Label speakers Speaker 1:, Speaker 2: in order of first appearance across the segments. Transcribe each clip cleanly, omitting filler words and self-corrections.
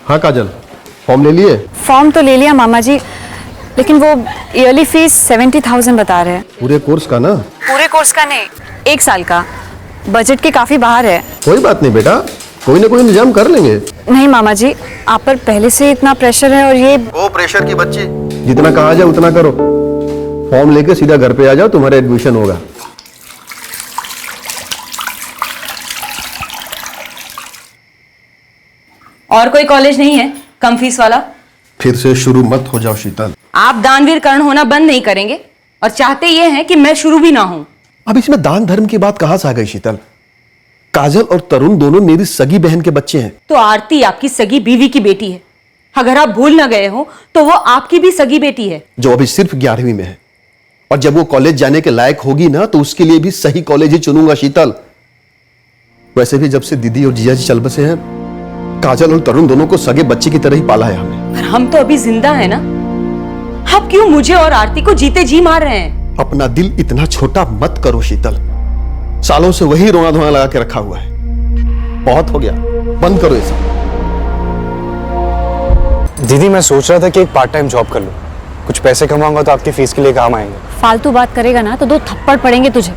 Speaker 1: हाँ काजल, फॉर्म ले लिए?
Speaker 2: फॉर्म तो ले लिया मामा जी, लेकिन वो ईयरली फीस 70,000 बता रहे हैं।
Speaker 1: पूरे कोर्स का ना?
Speaker 2: पूरे कोर्स का नहीं, 1 साल का। बजट के काफी बाहर है।
Speaker 1: कोई बात नहीं बेटा, कोई ना कोई इंतजाम कर लेंगे।
Speaker 2: नहीं मामा जी, आप पर पहले से इतना प्रेशर है और ये
Speaker 1: वो प्रेशर की बच्ची, जितना कहा जाए उतना करो। फॉर्म लेके सीधा घर पे आ जाओ, तुम्हारा एडमिशन होगा।
Speaker 3: और कोई कॉलेज नहीं है कम फीस वाला?
Speaker 1: फिर से शुरू मत हो जाओ शीतल।
Speaker 3: आप दानवीर कर्ण होना बंद नहीं करेंगे और चाहते ये हैं कि मैं शुरू भी ना हूं।
Speaker 1: अब इसमें दान धर्म की बात कहां से आ गई शीतल? काजल और तरुण दोनों मेरी सगी बहन के बच्चे हैं।
Speaker 3: तो आरती आपकी सगी बीवी की बेटी है। अगर आप भूल ना गए हो तो वो आपकी भी सगी बेटी है,
Speaker 1: जो अभी सिर्फ 11वीं में है। और जब वो कॉलेज जाने के लायक होगी ना, तो उसके लिए भी सही कॉलेज ही चुनूंगा शीतल। वैसे भी जब से दीदी और जीजा जी चल बसे हैं, काजल और तरुण दोनों को सगे बच्चे की तरह ही पाला है हमने।
Speaker 3: पर हम तो अभी जिंदा है ना। आप क्यों मुझे और आरती को जीते जी मार रहे हैं?
Speaker 1: अपना दिल इतना छोटा मत करो शीतल। सालों से वही रोना धोना लगा के रखा हुआ है। बहुत हो गया, बंद करो ये सब।
Speaker 4: दीदी मैं सोच रहा था कि एक पार्ट टाइम जॉब कर लूं। कुछ पैसे कमाऊंगा तो आपकी फीस के लिए काम आएंगे।
Speaker 2: फालतू बात करेगा ना तो 2 थप्पड़ पड़ेंगे तुझे।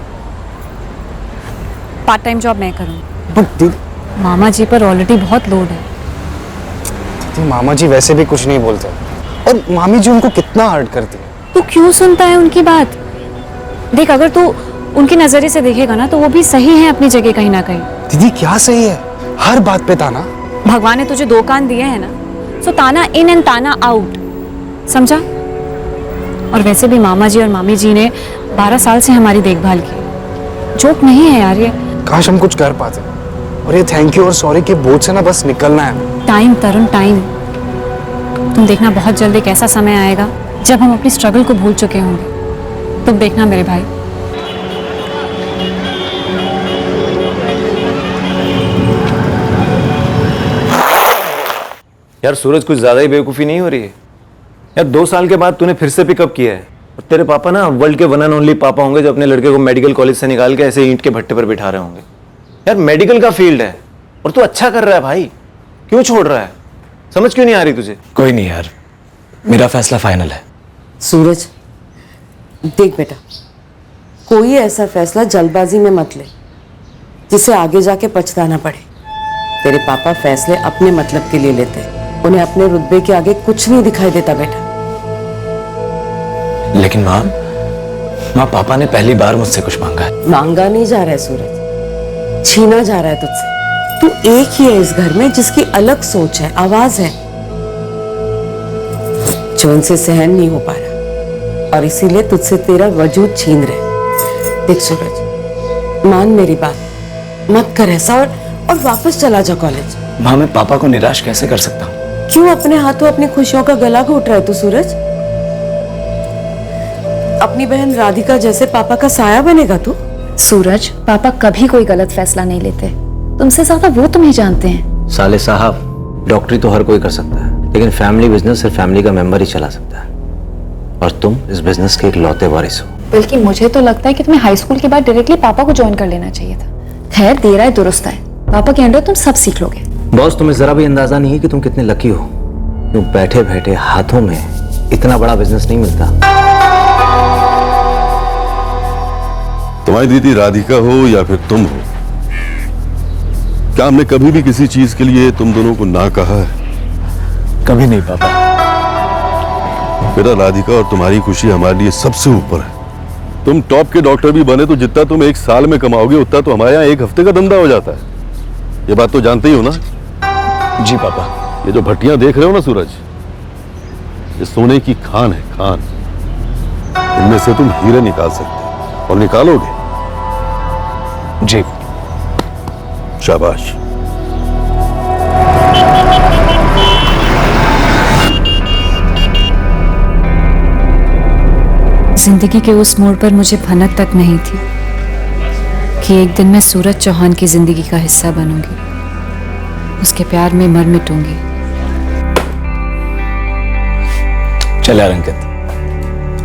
Speaker 2: पार्ट टाइम जॉब मैं करूँ।
Speaker 4: बट दीदी,
Speaker 2: मामा जी पर ऑलरेडी बहुत लोड है।
Speaker 4: दीदी मामा जी वैसे भी कुछ नहीं बोलते और मामी जी उनको कितना हर्ट करती है।
Speaker 2: तू क्यों सुनता है उनकी बात? देख, अगर तू उनके नजरिए से देखेगा ना तो वो भी सही है अपनी जगह कहीं ना कहीं।
Speaker 4: दीदी क्या सही है? हर बात पे ताना।
Speaker 2: भगवान ने तुझे 2 कान दिए हैं ना, सो ताना इन एंड ताना आउट, समझा? और वैसे भी मामा जी और मामी जी ने 12 साल से हमारी देखभाल की। जोक नहीं है यार ये।
Speaker 4: काश हम कुछ कर पाते। और ये थैंक यू और सॉरी के बोझ से ना बस निकलना है।
Speaker 2: टाइम तरुण, टाइम। तुम देखना बहुत जल्द एक ऐसा समय आएगा जब हम अपनी स्ट्रगल को भूल चुके होंगे। तुम देखना मेरे भाई।
Speaker 5: यार सूरज, कुछ ज्यादा ही बेवकूफी नहीं हो रही है? यार 2 साल के बाद तूने फिर से पिकअप किया है और तेरे पापा ना वर्ल्ड के वन एंड ओनली पापा होंगे जो अपने लड़के को मेडिकल कॉलेज से निकाल के ऐसे ईंट के भट्टे पर बिठा रहे होंगे। यार मेडिकल का फील्ड है और तू अच्छा कर रहा है भाई, क्यों छोड़ रहा है? समझ क्यों नहीं आ रही तुझे?
Speaker 6: कोई नहीं यार, मेरा फैसला फाइनल है।
Speaker 7: सूरज देख बेटा, कोई ऐसा फैसला जल्दबाजी में मत ले जिसे आगे जाके पछताना पड़े। तेरे पापा फैसले अपने मतलब के लिए लेते हैं, उन्हें अपने रुतबे के आगे कुछ नहीं दिखाई देता बेटा।
Speaker 6: लेकिन माँ पापा ने पहली बार मुझसे कुछ मांगा है।
Speaker 7: मांगा नहीं जा रहा है सूरज, छीना जा रहा है तुझसे। तू एक ही है इस घर में जिसकी अलग सोच है, आवाज है, जो उनसे सहन नहीं हो पा रहा और इसीलिए तुझसे तेरा वजूद छीन रहे। देख सूरज, मान मेरी बात, मत कर ऐसा और वापस चला जा कॉलेज।
Speaker 6: माँ मैं पापा को निराश कैसे कर सकता हूँ?
Speaker 7: क्यों अपने हाथों अपनी खुशियों का गला घोट रहा है तू सूरज? अपनी बहन राधिका जैसे पापा का साया बनेगा तू?
Speaker 2: सूरज, पापा कभी कोई गलत फैसला नहीं लेते। तुमसे ज्यादा वो तुम्हें जानते हैं।
Speaker 6: साले साहब, डॉक्टरी तो हर कोई कर सकता है, लेकिन फैमिली बिजनेस सिर्फ फैमिली का मेंबर ही चला सकता है। और तुम इस बिजनेस के एक लौते वारिस हो।
Speaker 2: बल्कि मुझे तो लगता है कि तुम्हें हाई स्कूल के बाद डायरेक्टली पापा को ज्वाइन कर लेना चाहिए था। खैर, देर है दुरुस्त है। पापा के अंडर तुम सब सीख लोगे।
Speaker 6: बॉस, तुम्हें जरा भी अंदाजा नहीं है कि तुम कितने लकी हो। क्यों बैठे बैठे हाथों में इतना बड़ा बिजनेस नहीं मिलता।
Speaker 8: तुम्हारी दीदी राधिका हो या फिर तुम हो, क्या हमने कभी भी किसी चीज के लिए तुम दोनों को ना कहा है?
Speaker 6: कभी नहीं पापा।
Speaker 8: बेटा, राधिका और तुम्हारी खुशी हमारे लिए सबसे ऊपर है। तुम टॉप के डॉक्टर भी बने तो जितना तुम 1 साल में कमाओगे उतना तो हमारे यहाँ 1 हफ्ते का धंधा हो जाता है। ये बात तो जानते ही हो ना?
Speaker 6: जी पापा।
Speaker 8: ये जो भट्टियां देख रहे हो ना सूरज, ये सोने की खान है, खान। इनमें से तुम हीरे निकाल सकते हो और निकालोगे।
Speaker 6: जी।
Speaker 8: शाबाश।
Speaker 2: जिंदगी के उस मोड़ पर मुझे भनक तक नहीं थी कि एक दिन मैं सूरज चौहान की जिंदगी का हिस्सा बनूंगी, उसके प्यार में मर मिटूंगी।
Speaker 6: चल यार अंकित,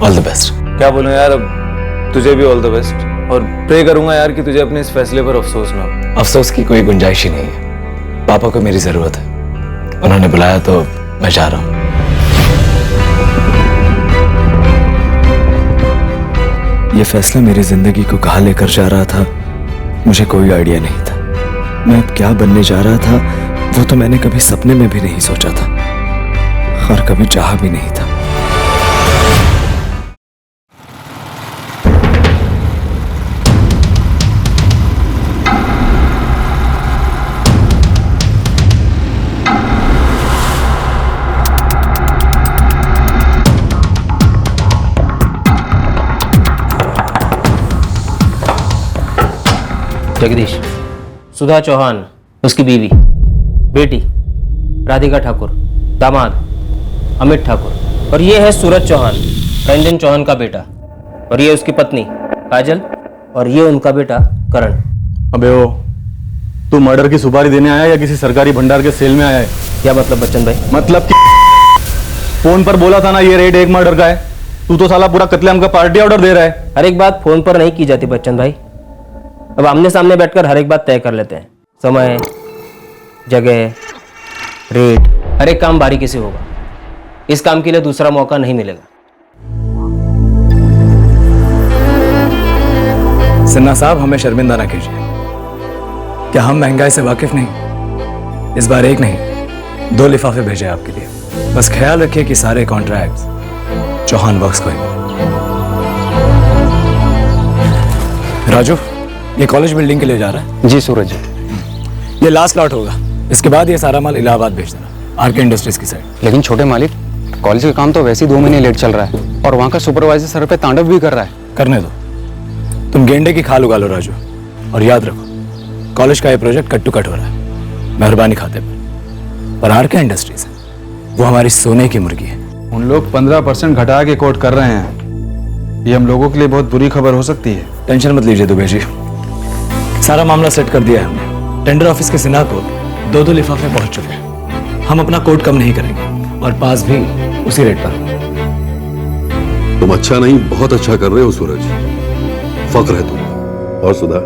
Speaker 6: ऑल द बेस्ट।
Speaker 5: क्या बोलूं यार, अब तुझे भी ऑल द बेस्ट और प्रे करूंगा यार कि तुझे अपने इस फैसले पर अफसोस ना हो।
Speaker 6: अफसोस की कोई गुंजाइश ही नहीं है। पापा को मेरी जरूरत है। उन्होंने बुलाया तो मैं जा रहा हूं।
Speaker 9: ये फैसला मेरी जिंदगी को कहाँ लेकर जा रहा था मुझे कोई आइडिया नहीं था। मैं अब क्या बनने जा रहा था वो तो मैंने कभी सपने में भी नहीं सोचा था और कभी चाहा भी नहीं था।
Speaker 10: जगदीश, सुधा चौहान उसकी बीवी, बेटी राधिका ठाकुर, दामाद अमित ठाकुर, और ये है सूरज चौहान, रंजन चौहान का बेटा, और ये उसकी पत्नी काजल, और ये उनका बेटा करण।
Speaker 4: अबे ओ, तू मर्डर की सुपारी देने आया या किसी सरकारी भंडार के सेल में आया है?
Speaker 10: क्या मतलब बच्चन भाई?
Speaker 4: मतलब कि फोन पर बोला था ना ये रेड एक मर्डर का है, तू तो साला पूरा कत्लेआम का पार्टी ऑर्डर दे रहा है।
Speaker 10: हर एक बात फोन पर नहीं की जाती बच्चन भाई, अब आमने सामने बैठकर हर एक बात तय कर लेते हैं। समय, जगह, रेट, हर एक काम बारीकी से होगा। इस काम के लिए दूसरा मौका नहीं मिलेगा।
Speaker 9: सिन्हा साहब, हमें शर्मिंदा ना कीजिए। क्या हम महंगाई से वाकिफ नहीं? इस बार एक नहीं 2 लिफाफे भेजे आपके लिए। बस ख्याल रखिए कि सारे कॉन्ट्रैक्ट्स चौहान वर्क्स को ही मिले। राजू, ये कॉलेज बिल्डिंग के लिए जा रहा है?
Speaker 4: जी सूरज,
Speaker 9: ये लास्ट लॉट होगा, इसके बाद ये सारा माल इलाहाबाद भेज देना, आरके इंडस्ट्रीज की साइड।
Speaker 4: लेकिन छोटे मालिक, कॉलेज का काम तो वैसे ही 2 महीने लेट चल रहा है और वहाँ का सुपरवाइजर सर पे तांडव भी कर रहा है।
Speaker 9: करने दो, तुम गेंडे की खाल उगा लो राजू, और याद रखो कॉलेज का ये प्रोजेक्ट कट टू कट हो रहा है मेहरबानी खाते पर आरके इंडस्ट्रीज है वो हमारी सोने की मुर्गी है।
Speaker 4: उन लोग 15% घटा के कोट कर रहे हैं, ये हम लोगों के लिए बहुत बुरी खबर हो सकती है।
Speaker 9: टेंशन मत लीजिए दुबे जी, सारा मामला सेट कर दिया है हमने। टेंडर ऑफिस के सिन्हा को 2 लिफाफे पहुंच चुके हैं। हम अपना कोट कम नहीं करेंगे और पास भी उसी रेट पर।
Speaker 8: तुम अच्छा नहीं बहुत अच्छा कर रहे हो सूरज, फक्र है तुम। और सुधा,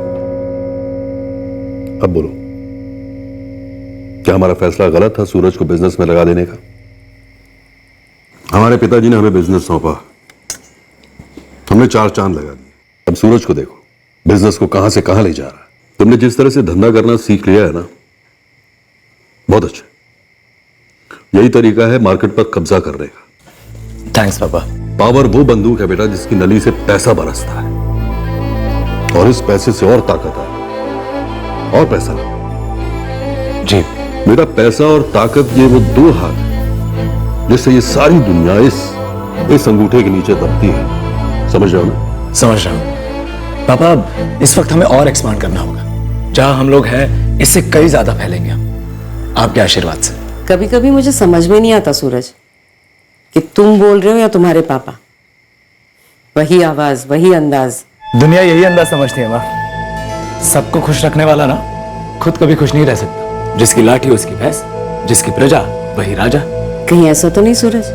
Speaker 8: अब बोलो, क्या हमारा फैसला गलत था सूरज को बिजनेस में लगा देने का? हमारे पिताजी ने हमें बिजनेस सौंपा, हमने 4 चांद लगा दिए। अब सूरज को देखो, बिजनेस को कहां से कहां ले जा रहा है। तुमने जिस तरह से धंधा करना सीख लिया है ना, बहुत अच्छा। यही तरीका है मार्केट पर कब्जा करने का।
Speaker 9: थैंक्स पापा।
Speaker 8: पावर वो बंदूक है बेटा जिसकी नली से पैसा बरसता है, और इस पैसे से और ताकत है, और पैसा
Speaker 9: जी
Speaker 8: मेरा पैसा और ताकत, ये वो 2 हाथ हैं जिससे ये सारी दुनिया इस अंगूठे के नीचे दबती है। समझ रहे हो ना?
Speaker 9: समझ रहा हूं पापा। अब इस वक्त हमें और एक्सपांड करना होगा, जहां हम लोग हैं इससे कई ज्यादा फैलेंगे हम, आपके आशीर्वाद से।
Speaker 7: कभी कभी मुझे समझ में नहीं आता सूरज कि तुम बोल रहे हो या तुम्हारे पापा। वही आवाज, वही अंदाज।
Speaker 9: दुनिया यही अंदाज समझती है माँ। सबको खुश रखने वाला ना खुद कभी खुश नहीं रह सकता। जिसकी लाठी उसकी भैंस, जिसकी प्रजा वही राजा।
Speaker 7: कहीं ऐसा तो नहीं सूरज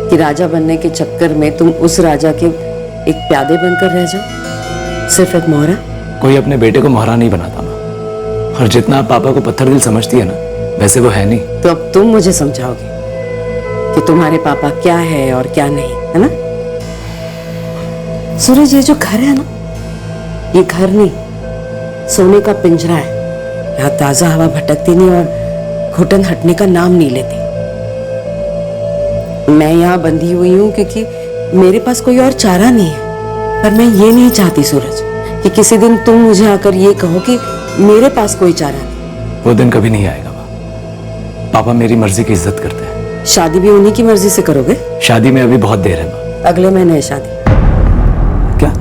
Speaker 7: कि राजा बनने के चक्कर में तुम उस राजा के एक प्यादे बनकर रह जाओ, सिर्फ एक मोहरा?
Speaker 9: कोई अपने बेटे को मोहरा नहीं बनाता माँ, और जितना आप पापा को पत्थर दिल समझती है ना, वैसे वो है नहीं।
Speaker 7: तो अब तुम मुझे समझाओगे कि तुम्हारे पापा क्या है और क्या नहीं, है ना? सूरज, ये जो घर है ना, ये घर नहीं, सोने का पिंजरा है। यहाँ ताजा हवा भटकती नहीं और घुटन हटने का नाम नहीं लेती। मैं यहाँ बंधी हुई हूँ क्योंकि मेरे पास कोई और चारा नहीं है। पर मैं ये नहीं चाहती सूरज कि किसी दिन तुम मुझे आकर ये कहो कि मेरे पास कोई चारा नहीं।
Speaker 9: वो दिन कभी नहीं आएगा माँ। पापा मेरी मर्जी की इज्जत करते हैं।
Speaker 7: शादी भी उन्हीं की मर्जी से करोगे?
Speaker 9: शादी में अभी बहुत देर है माँ।
Speaker 7: अगले महीने है शादी।
Speaker 9: क्या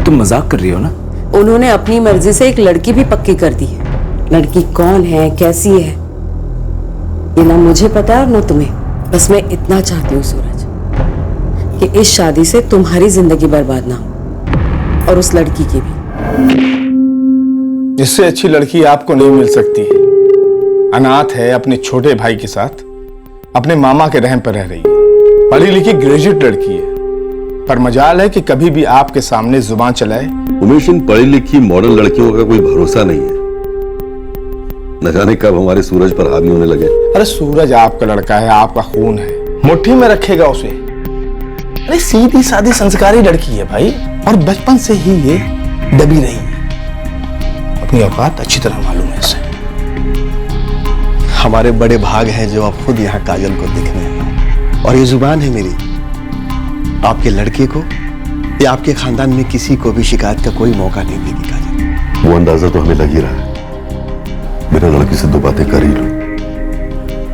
Speaker 9: तुम मजाक कर रही हो ना?
Speaker 7: उन्होंने अपनी मर्जी से एक लड़की भी पक्की कर दी है। लड़की कौन है, कैसी है, ये ना मुझे पता है और ना तुम्हें। बस मैं इतना चाहती हूँ सूरज कि इस शादी से तुम्हारी जिंदगी बर्बाद ना हो और उस लड़की की भी।
Speaker 11: इससे अच्छी लड़की आपको नहीं मिल सकती है। अनाथ है, अपने छोटे भाई के साथ अपने मामा के रहम पर रह रही है। पढ़ी लिखी ग्रेजुएट लड़की है, पर मजाल है कि कभी भी आपके सामने जुबान चलाए।
Speaker 8: उमेश, इन पढ़ी लिखी मॉडल लड़कियों का कोई भरोसा नहीं है। न जाने कब हमारे सूरज पर हावी होने लगे।
Speaker 11: अरे सूरज आपका लड़का है, आपका खून है, मुट्ठी में रखेगा उसे। अरे सीधी सादी संस्कारी लड़की है भाई, और बचपन से ही ये दबी रही है। अपनी औकात अच्छी तरह मालूम है इसे।
Speaker 1: हमारे बड़े भाग हैं जो आप खुद यहाँ काजल को दिखने हैं, और ये जुबान है मेरी आपके लड़के को या आपके खानदान में किसी को भी शिकायत का कोई मौका नहीं देगी काजल।
Speaker 8: वो अंदाजा तो हमें लग ही रहा है। मेरे लड़की से 2 बातें कर ही लो।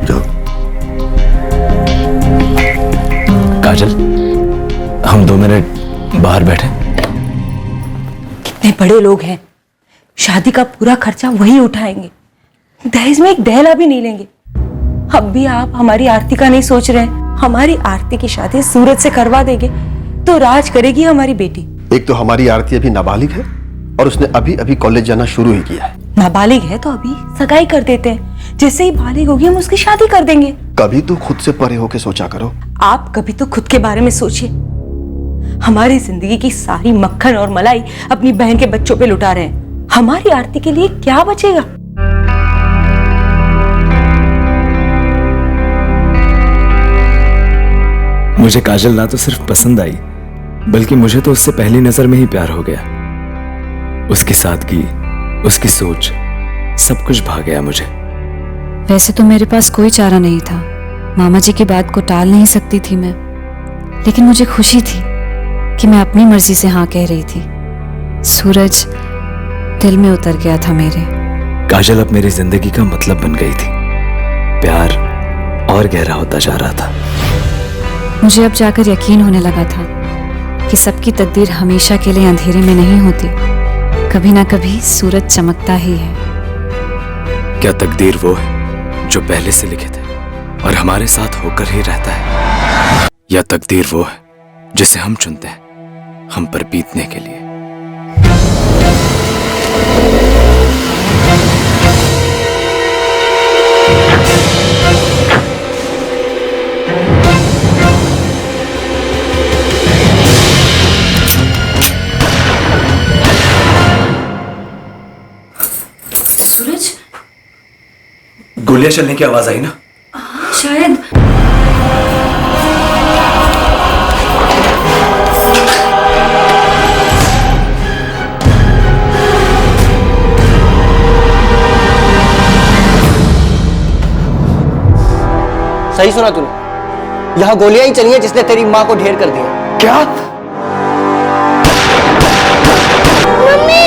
Speaker 8: जाओ।
Speaker 9: काजल, हम 2 मिनट बाहर बैठे।
Speaker 3: कितने बड़े लोग हैं, शादी का पूरा खर्चा वही उठाएंगे, दहेज में एक दहला भी नहीं लेंगे। अब भी आप हमारी आरती का नहीं सोच रहे हैं। हमारी आरती की शादी सूरज से करवा देंगे तो राज करेगी हमारी बेटी।
Speaker 1: एक तो हमारी आरती अभी नाबालिग है और उसने अभी अभी कॉलेज जाना शुरू ही किया है।
Speaker 3: नाबालिग है तो अभी सगाई कर देते हैं, जैसे ही बालिग होगी हम उसकी शादी कर देंगे।
Speaker 1: कभी तो खुद से परे होके सोचा करो।
Speaker 3: आप कभी तो खुद के बारे में सोचिए। हमारी जिंदगी की सारी मक्खन और मलाई अपनी बहन के बच्चों पे लुटा रहे हैं। हमारी आरती के लिए क्या बचेगा?
Speaker 9: मुझे काजल ना तो सिर्फ पसंद आई, बल्कि मुझे तो उससे पहली नजर में ही प्यार हो गया। उसकी सादगी, उसकी सोच, सब कुछ भा गया मुझे।
Speaker 2: वैसे तो मेरे पास कोई चारा नहीं था, मामा जी की बात को टाल नहीं सकती थी मैं, लेकिन मुझे खुशी थी कि मैं अपनी मर्जी से हाँ कह रही थी। सूरज दिल में उतर गया था मेरे।
Speaker 9: काजल अब मेरी जिंदगी का मतलब बन गई थी। प्यार और गहरा होता जा रहा था।
Speaker 2: मुझे अब जाकर यकीन होने लगा था कि सबकी तकदीर हमेशा के लिए अंधेरे में नहीं होती, कभी ना कभी सूरज चमकता ही है।
Speaker 9: क्या तकदीर वो है जो पहले से लिखित है और हमारे साथ होकर ही रहता है, या तकदीर वो है जिसे हम चुनते हैं हम पर बीतने के लिए?
Speaker 2: सूरज,
Speaker 9: गोलियां चलने की आवाज आई ना?
Speaker 2: शायद।
Speaker 10: सही सुना तूने, यहाँ गोलियां ही चली हैं जिसने तेरी माँ को ढेर कर दिया।
Speaker 11: क्या?
Speaker 10: मम्मी!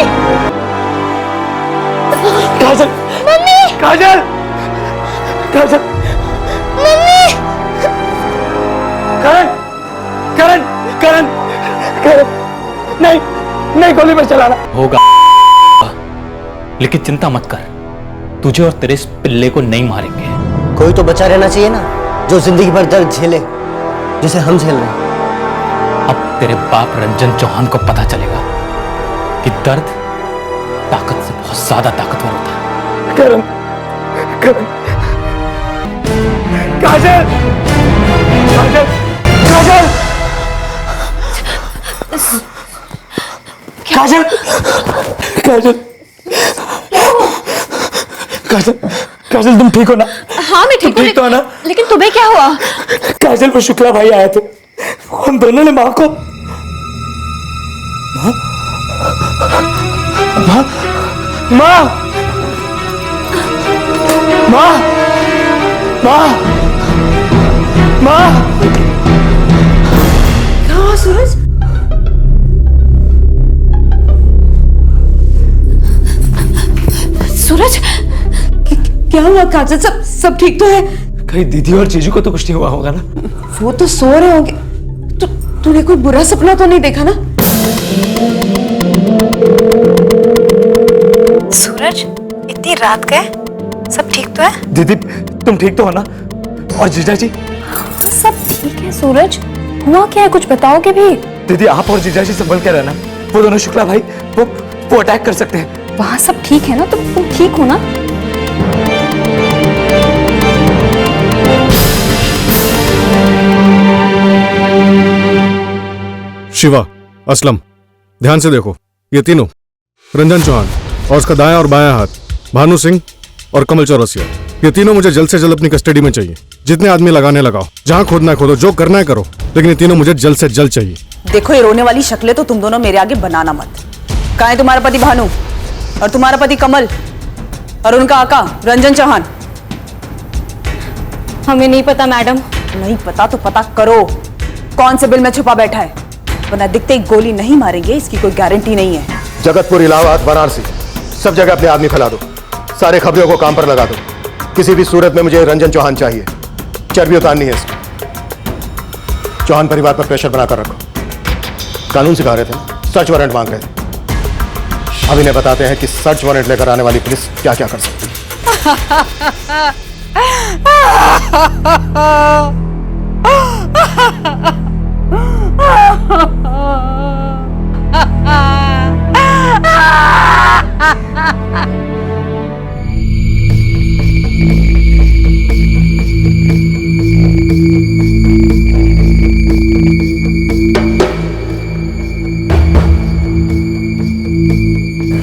Speaker 11: काजल!
Speaker 10: मम्मी!
Speaker 11: काजल! काजल!
Speaker 10: मम्मी!
Speaker 11: करण! करण! करण! करण! नहीं, नहीं, गोली मत चलाना।
Speaker 4: होगा, लेकिन चिंता मत कर, तुझे और तेरे इस पिल्ले को नहीं मारेंगे।
Speaker 10: कोई तो बचा रहना चाहिए ना, जो जिंदगी भर दर्द झेले जिसे हम झेल रहे हैं।
Speaker 4: अब तेरे बाप रंजन चौहान को पता चलेगा कि दर्द ताकत से बहुत ज्यादा ताकतवर होता है।
Speaker 11: करण! करण! काजल! काजल! काजल! काजल! काजल! काजल! काजल, तुम ठीक हो ना?
Speaker 2: हाँ मैं ठीक हूँ,
Speaker 11: ठीक तो है ना?
Speaker 2: लेकिन तुम्हें क्या हुआ?
Speaker 11: काजल, वो शुक्ला भाई आए थे, हम दोनों ने माँ को माँ माँ माँ माँ माँ।
Speaker 3: क्या हुआ सूरज?
Speaker 2: सूरज,
Speaker 3: क्या हुआ काजल? सब ठीक तो है?
Speaker 11: कहीं दीदी और जीजू को तो कुछ नहीं हुआ होगा ना?
Speaker 3: वो तो सो रहे होंगे। तूने कोई बुरा सपना तो नहीं देखा ना?
Speaker 2: सूरज, इतनी रात गए, सब ठीक तो है?
Speaker 11: दीदी, तुम ठीक तो हो ना? और जीजा जी?
Speaker 2: सब ठीक है सूरज, हुआ क्या है, कुछ बताओगे भी?
Speaker 11: दीदी, आप और जीजा जी संभल के रहना। वो दोनों शुक्ला भाई वो अटैक कर सकते हैं।
Speaker 2: वहाँ सब ठीक है ना? तुम ठीक हो ना?
Speaker 12: शिवा, असलम, ध्यान से देखो, ये तीनों, रंजन चौहान और उसका दायां और बायां हाथ भानु सिंह और कमल चौरसिया, ये तीनों मुझे जल्द से जल्द अपनी कस्टडी में चाहिए। जितने आदमी लगाने लगाओ, जहां खोदना है खोदो, जो करना है करो, लेकिन ये तीनों मुझे जल्द से जल्द चाहिए।
Speaker 3: देखो, ये रोने वाली शक्लें तो तुम दोनों मेरे आगे बनाना मत। कहाँ है तुम्हारा पति भानु और तुम्हारा पति कमल और उनका आका रंजन चौहान?
Speaker 2: हमें नहीं पता मैडम।
Speaker 3: नहीं पता तो पता करो, कौन से बिल में छुपा बैठा है, वरना दिखते ही गोली नहीं मारेंगे इसकी कोई गारंटी नहीं है।
Speaker 1: जगतपुर, इलाहाबाद, वाराणसी, सब जगह अपने आदमी फैला दो, सारे खबरों को काम पर लगा दो। किसी भी सूरत में मुझे रंजन चौहान चाहिए, चर्बी उतारनी है इसकी। चौहान परिवार पर प्रेशर बनाकर रखो। कानून सिखा रहे थे, सर्च वारंट मांग रहे थे। अब इन्हें बताते हैं कि सर्च वारंट लेकर आने वाली पुलिस क्या क्या कर सकती है।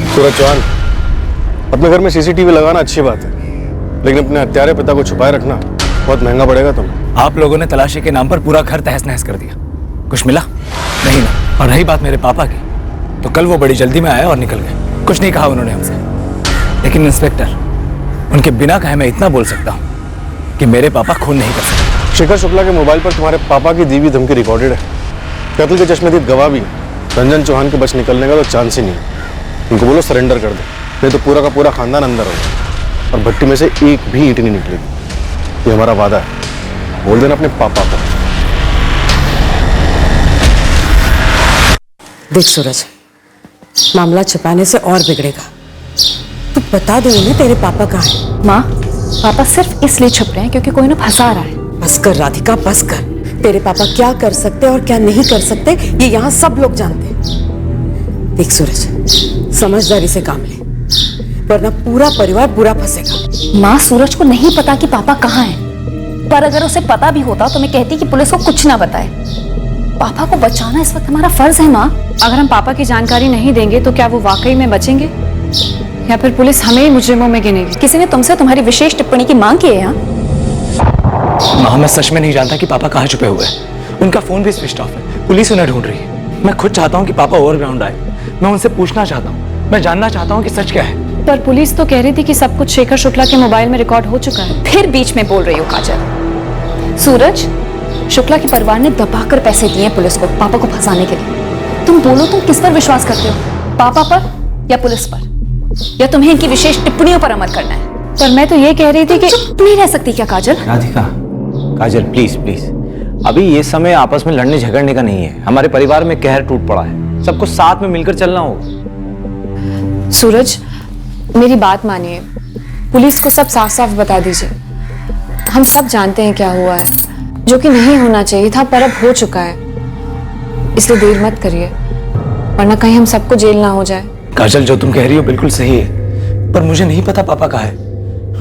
Speaker 12: सूरज चौहान, अपने घर में सीसीटीवी लगाना अच्छी बात है, लेकिन अपने हत्यारे पिता को छुपाए रखना बहुत महंगा पड़ेगा तुम्हें।
Speaker 9: आप लोगों ने तलाशी के नाम पर पूरा घर तहस नहस कर दिया। कुछ मिला? नहीं ना। और रही बात मेरे पापा की, तो कल वो बड़ी जल्दी में आए और निकल गए। कुछ नहीं कहा उन्होंने हमसे। लेकिन इंस्पेक्टर, उनके बिना कहे मैं इतना बोल सकता हूँ कि मेरे पापा खून नहीं कर सकते।
Speaker 12: शेखर शुक्ला के मोबाइल पर तुम्हारे पापा की दी हुई धमकी रिकॉर्डेड है। कत्ल के चश्मदीद गवाह भी है। रंजन चौहान के बच निकलने का तो चांस ही नहीं है। उनको बोलो सरेंडर कर दे, नहीं तो पूरा का पूरा खानदान अंदर होगा और भट्टी में से एक भी ईंट नहीं निकलेगी। ये हमारा वादा है, बोल देना अपने पापा को।
Speaker 7: देख सूरज, मामला छिपाने से और बिगड़ेगा। तू बता दे उन्हें तेरे पापा कहाँ हैं।
Speaker 2: माँ, पापा सिर्फ इसलिए छुप रहे हैं क्योंकि कोई उन्हें फंसा रहा है।
Speaker 7: बस कर राधिका, बस कर। तेरे पापा क्या कर सकते और क्या नहीं कर सकते ये यहाँ सब लोग जानते हैं। देख सूरज, समझदारी से काम ले, वरना पूरा परिवार बुरा फंसेगा।
Speaker 2: माँ, सूरज को नहीं पता कि पापा कहाँ हैं, पर अगर उसे पता भी होता तो मैं कहती कि पुलिस को कुछ ना बताए। पापा को बचाना इस वक्त हमारा फर्ज है माँ। अगर हम पापा की जानकारी नहीं देंगे तो क्या वो वाकई में बचेंगे, या फिर पुलिस हमें ही मुजरिमों में गिनेगी? किसी ने तुमसे तुम्हारी विशेष टिप्पणी की मांग की है यहाँ?
Speaker 9: माँ, मैं सच में नहीं जानता कि पापा कहाँ छुपे हुए हैं। उनका फोन भी स्विच ऑफ है, पुलिस उन्हें ढूंढ रही है। मैं खुद चाहता हूँ कि पापा ओवरग्राउंड आए। मैं उनसे पूछना चाहता हूँ, मैं जानना चाहता हूँ कि सच क्या है।
Speaker 2: पर पुलिस तो कह रही थी कि सब कुछ शेखर शुक्ला के मोबाइल में रिकॉर्ड हो चुका है। फिर बीच में बोल रही हो काजल। सूरज, शुक्ला के परिवार ने दबाकर पैसे दिए हैं पुलिस को पापा को फंसाने के लिए। तुम बोलो, तुम किस पर विश्वास करते हो, पापा पर या पुलिस पर, या तुम्हें इनकी विशेष टिप्पणियों पर अमल करना है? पर मैं तो ये कह रही थी कि चुप नहीं रह सकती क्या काजल?
Speaker 6: राधिका, काजल प्लीज प्लीज, अभी ये समय आपस में लड़ने झगड़ने का नहीं है। हमारे परिवार में कहर टूट पड़ा है, सबको साथ में मिलकर चलना होगा।
Speaker 2: सूरज, मेरी बात मानिए, पुलिस को सब साफ साफ बता दीजिए। हम सब जानते हैं क्या हुआ है, जो कि नहीं होना चाहिए था पर अब हो चुका है। इसलिए देर मत करिए, वरना कहीं हम सबको जेल ना हो जाए।
Speaker 9: काजल, जो तुम कह रही हो बिल्कुल सही है, पर मुझे नहीं पता पापा कहाँ है।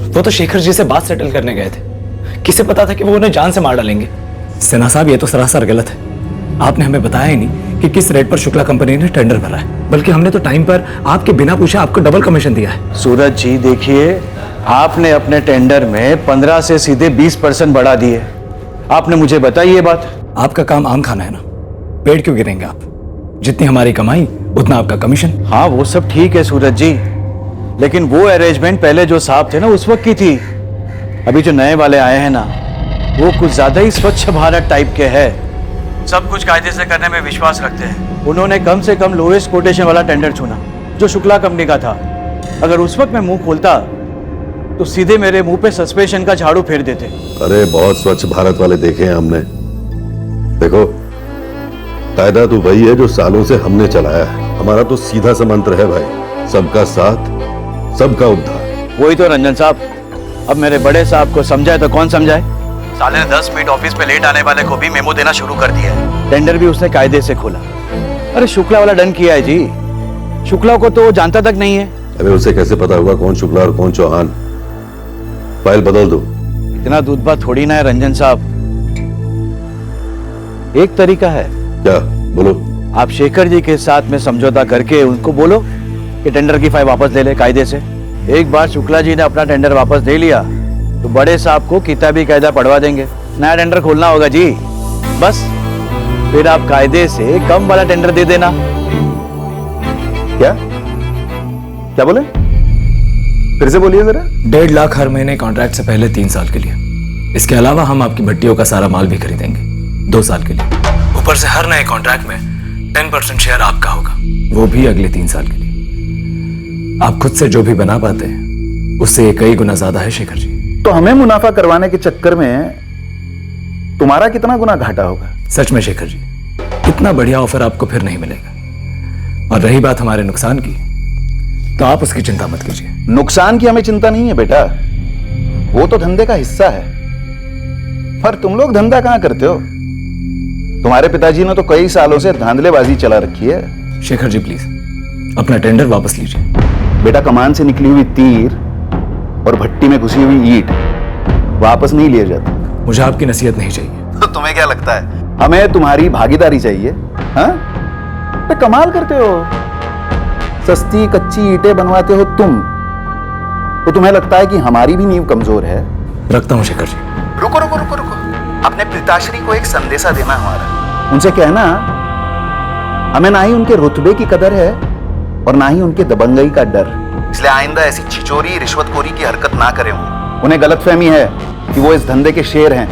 Speaker 9: वो तो शेखर जी से बात सेटल करने गए थे। किसे पता था कि वो उन्हें जान से मार डालेंगे? सिन्हा साहब, ये तो सरासर गलत है। आपने हमें बताया ही नहीं कि किस रेट पर शुक्ला कंपनी ने टेंडर भरा है, बल्कि हमने तो टाइम पर आपके बिना पूछे आपको डबल कमीशन दिया है।
Speaker 13: सूरज जी देखिए, आपने अपने टेंडर में 15 से सीधे 20% बढ़ा दिए। आपने मुझे बताई ये बात।
Speaker 9: आपका काम आम खाना है ना, पेड़ क्यों गिरेंगे आप? जितनी हमारी कमाई उतना आपका कमीशन।
Speaker 13: हाँ वो सब ठीक है सूरज जी, लेकिन वो अरेंजमेंट पहले जो साहब थे ना उस वक्त की थी। अभी जो नए वाले आए हैं ना, वो कुछ ज्यादा ही स्वच्छ भारत टाइप के हैं। सब कुछ कायदे से करने में विश्वास रखते हैं। उन्होंने कम से कम लोएस्ट कोटेशन वाला टेंडर चुना, जो शुक्ला कंपनी का था। अगर उस वक्त मैं मुंह खोलता तो सीधे मेरे मुंह पे सस्पेंशन का झाड़ू फेर देते।
Speaker 8: अरे बहुत स्वच्छ भारत वाले देखे हैं हमने। देखो, कायदा तो वही है जो सालों से हमने चलाया है। हमारा तो सीधा सा मंत्र है भाई, सबका साथ सबका उद्धार।
Speaker 13: वही तो रंजन साहब, अब मेरे बड़े साहब को समझाए तो कौन समझाए। साले ने 10 मिनट ऑफिस पे लेट आने वाले को भी मेमो देना शुरू कर दिया है। टेंडर भी उसने कायदे से खोला। अरे शुक्ला वाला डन किया है जी, शुक्ला को तो जानता तक नहीं है।
Speaker 8: अबे उसे कैसे पता होगा कौन शुक्ला और कौन चौहान? फाइल बदल दो।
Speaker 13: इतना दूध बात थोड़ी ना है रंजन साहब। एक तरीका है।
Speaker 8: क्या? बोलो।
Speaker 13: आप शेखर जी के साथ में समझौता करके उनको बोलो कि टेंडर की फाइल वापस ले ले कायदे से। एक बार शुक्ला जी ने अपना टेंडर वापस ले लिया तो बड़े साहब को किताबी कायदा पढ़वा देंगे, नया टेंडर खोलना होगा जी। बस फिर आप कायदे से कम वाला टेंडर दे देना।
Speaker 5: क्या क्या बोले, फिर से बोलिए जरा।
Speaker 9: 1.5 लाख हर महीने कॉन्ट्रैक्ट से पहले 3 साल के लिए। इसके अलावा हम आपकी भट्टियों का सारा माल भी खरीदेंगे 2 साल के लिए। ऊपर से हर नए कॉन्ट्रैक्ट में 10% शेयर आपका होगा, वो भी अगले 3 साल के लिए। आप खुद से जो भी बना पाते हैं उससे कई गुना ज्यादा है शेखर जी।
Speaker 13: तो हमें मुनाफा करवाने के चक्कर में तुम्हारा कितना गुना घाटा होगा?
Speaker 9: सच में शेखर जी, इतना बढ़िया ऑफर आपको फिर नहीं मिलेगा। और रही बात हमारे नुकसान की, तो आप उसकी चिंता मत कीजिए।
Speaker 13: नुकसान की हमें चिंता नहीं है बेटा, वो तो धंधे का हिस्सा है। पर तुम लोग धंधा कहां करते हो? तुम्हारे पिताजी ने तो कई सालों से धांधलेबाजी चला रखी है।
Speaker 9: शेखर जी प्लीज अपना टेंडर वापस लीजिए।
Speaker 13: बेटा, कमान से निकली हुई तीर और भट्टी में घुसी हुई ईंट वापस नहीं लिए जाते।
Speaker 9: मुझे आपकी नसीहत नहीं चाहिए।
Speaker 13: तो तुम्हें क्या लगता है हमें तुम्हारी भागीदारी चाहिए? हाँ, तो कमाल करते हो। सस्ती कच्ची ईंटें बनवाते हो तुम, तो तुम्हें लगता है कि हमारी भी नींव कमजोर है?
Speaker 9: रखता हूं शेखर जी।
Speaker 13: रुको रुको रुको रुको, अपने पिताश्री को एक संदेशा देना हमारा। उनसे कहना हमें ना ही उनके रुतबे की कदर है और ना ही उनके दबंगई का डर, इसलिए आइंदा ऐसी छिचोरी रिश्वतखोरी की हरकत ना करें। उन्हें गलतफहमी है कि वो इस धंधे के शेर हैं,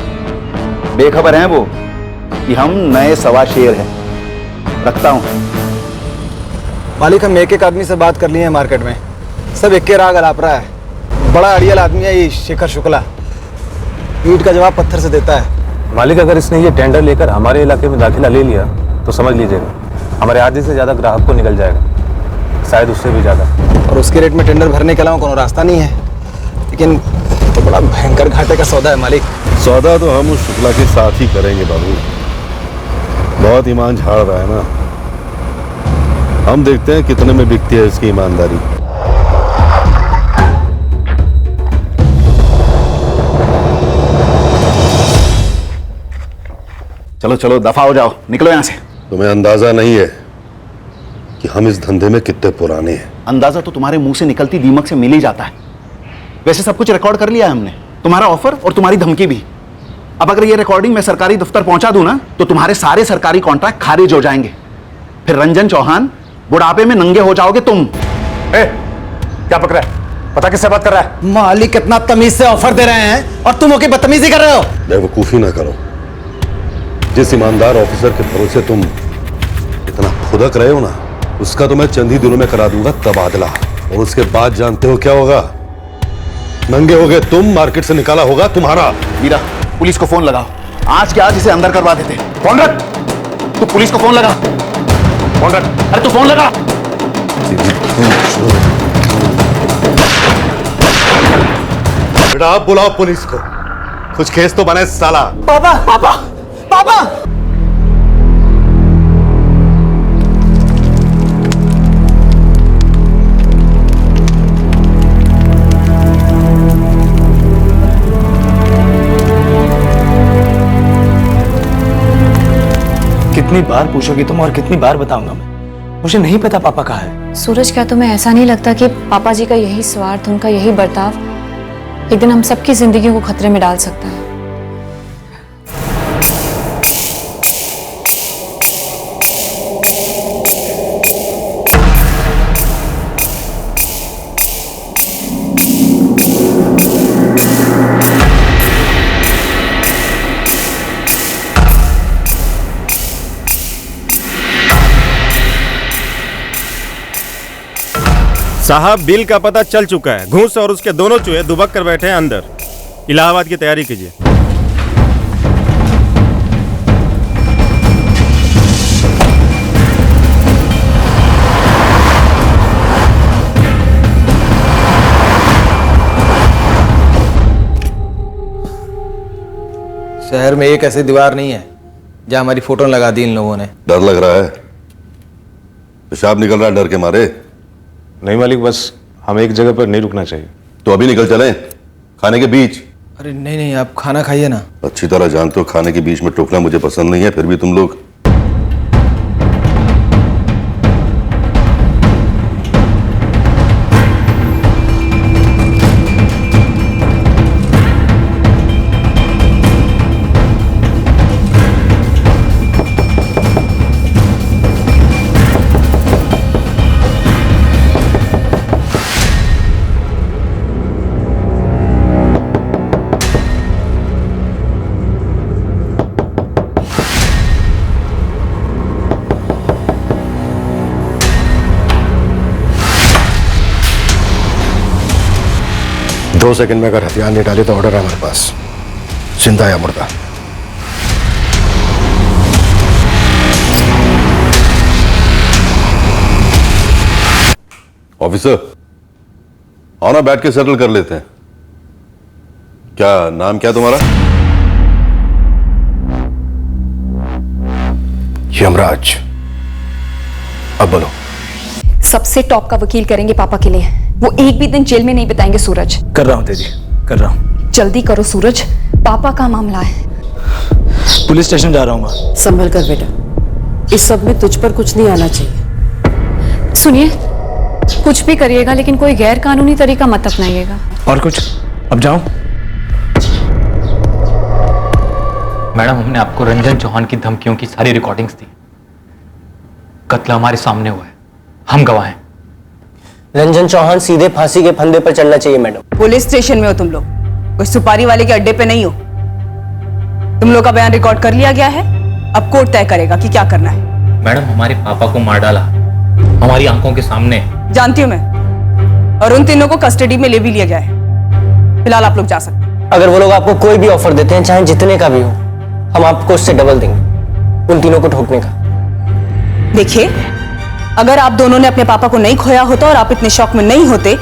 Speaker 13: बेखबर हैं वो कि हम नए सवा शेर हैं। रखता हूं।
Speaker 12: मालिक, हम एक आदमी से बात कर लिए हैं मार्केट में, सब एक के राग अलाप रहा है। बड़ा अड़ियल आदमी है ये शेखर शुक्ला, ईंट का जवाब पत्थर से देता है।
Speaker 5: मालिक, अगर इसने ये टेंडर लेकर हमारे इलाके में दाखिला ले लिया तो समझ लीजिएगा हमारे आधे से ज्यादा ग्राहक को निकल जाएगा, शायद उससे भी ज्यादा।
Speaker 12: और उसके रेट में टेंडर भरने के अलावा कोनो रास्ता नहीं है। लेकिन तो बड़ा भयंकर घाटे का सौदा है मालिक।
Speaker 8: सौदा तो हम उस शुक्ला के साथ ही करेंगे बाबू, बहुत ईमान झाड़ रहा है ना। हम देखते हैं कितने में बिकती है इसकी ईमानदारी।
Speaker 13: चलो चलो दफा हो जाओ, निकलो यहां से।
Speaker 8: तुम्हें अंदाजा नहीं है कि हम इस धंधे में कितने पुराने हैं।
Speaker 13: अंदाजा तो तुम्हारे मुंह से निकलती दीमक से मिल ही जाता है। वैसे सब कुछ रिकॉर्ड कर लिया है हमने, तुम्हारा ऑफर और तुम्हारी धमकी भी। अब अगर ये रिकॉर्डिंग मैं सरकारी दफ्तर पहुंचा दूं ना, तो तुम्हारे सारे सरकारी कॉन्ट्रैक्ट खारिज हो जाएंगे। फिर रंजन चौहान बुढ़ापे में नंगे हो जाओगे तुम।
Speaker 5: क्या पकड़ा है? पता किससे बात कर रहा है?
Speaker 12: मालिक कितना तमीज से ऑफर दे रहे हैं और तुम होके बदतमीजी कर रहे हो।
Speaker 8: बेवकूफी ना करो। जिस ईमानदार ऑफिसर के भरोसे तुम इतना फुदक रहे हो ना, उसका तो मैं चंद ही दिनों में करा दूंगा तबादला। और उसके बाद जानते हो क्या होगा? नंगे हो गए तुम, मार्केट से निकाला होगा तुम्हारा।
Speaker 13: मीरा, पुलिस को फोन लगाओ, आज के आज इसे अंदर करवा देते। फोन रख, तू पुलिस को फोन लगा। फोन रख, अरे तू फोन लगा।
Speaker 8: बेटा आप बुलाओ पुलिस को, कुछ केस तो बने साला।
Speaker 12: पापा पापा पापा।
Speaker 9: कितनी बार पूछोगी तुम और कितनी बार बताऊंगा मैं? मुझे नहीं पता पापा कहाँ है।
Speaker 2: सूरज, क्या तुम्हें ऐसा नहीं लगता कि पापा जी का यही स्वार्थ, उनका यही बर्ताव एक दिन हम सबकी जिंदगी को खतरे में डाल सकता है?
Speaker 14: साहब, बिल का पता चल चुका है। घूस और उसके दोनों चूहे दुबक कर बैठे हैं अंदर। इलाहाबाद की तैयारी कीजिए।
Speaker 12: शहर में एक ऐसी दीवार नहीं है जहां हमारी फोटो लगा दी इन लोगों ने।
Speaker 8: डर लग रहा है? पेशाब निकल रहा है डर के मारे?
Speaker 5: नहीं मालिक, बस हमें एक जगह पर नहीं रुकना चाहिए।
Speaker 8: तो अभी निकल चलें खाने के बीच।
Speaker 12: अरे नहीं नहीं, आप खाना खाइए ना।
Speaker 8: अच्छी तरह जानते हो खाने के बीच में टोकना मुझे पसंद नहीं है, फिर भी तुम लोग।
Speaker 12: 2 सेकंड में अगर हथियार नहीं डाले तो ऑर्डर है हमारे पास, जिंदा या मुर्दा।
Speaker 8: ऑफिसर, आओ ना, बैठ के सेटल कर लेते हैं। क्या नाम क्या तुम्हारा?
Speaker 12: यमराज। अब बोलो।
Speaker 15: सबसे टॉप का वकील करेंगे पापा के लिए। वो एक भी दिन जेल में नहीं बिताएंगे सूरज।
Speaker 9: कर रहा हूं दीदी, कर रहा हूं।
Speaker 15: जल्दी करो सूरज, पापा का मामला है।
Speaker 9: पुलिस स्टेशन जा रहा हूं मां।
Speaker 7: संभल कर बेटा, इस सब में तुझ पर कुछ नहीं आना चाहिए।
Speaker 2: सुनिए, कुछ भी करिएगा लेकिन कोई गैर कानूनी तरीका मत अपनाइएगा।
Speaker 9: और कुछ? अब जाऊं?
Speaker 4: मैडम, हमने आपको रंजन चौहान की धमकियों की सारी रिकॉर्डिंग्स दी। कत्ल हमारे सामने हुआ है, हम गवाह हैं।
Speaker 10: रंजन चौहान सीधे फांसी के फंदे पर चलना चाहिए मैडम।
Speaker 3: पुलिस स्टेशन में हो तुम लोग, कोई सुपारी वाले के अड्डे पे नहीं हो। तुम लोग का बयान रिकॉर्ड कर लिया गया है, अब कोर्ट तय करेगा कि क्या करना है।
Speaker 4: मैडम, हमारे पापा को मार डाला हमारी आंखों के सामने।
Speaker 3: जानती हूं मैं, और उन तीनों को कस्टडी में ले भी लिया गया है। फिलहाल आप लोग जा सकते।
Speaker 10: अगर वो लोग आपको कोई भी ऑफर देते हैं, चाहे जितने का भी हो, हम आपको उससे डबल देंगे उन तीनों को ठोकने का।
Speaker 3: देखिए, अगर आप दोनों ने अपने पापा को नहीं खोया होता और आप इतने शौक में नहीं होते,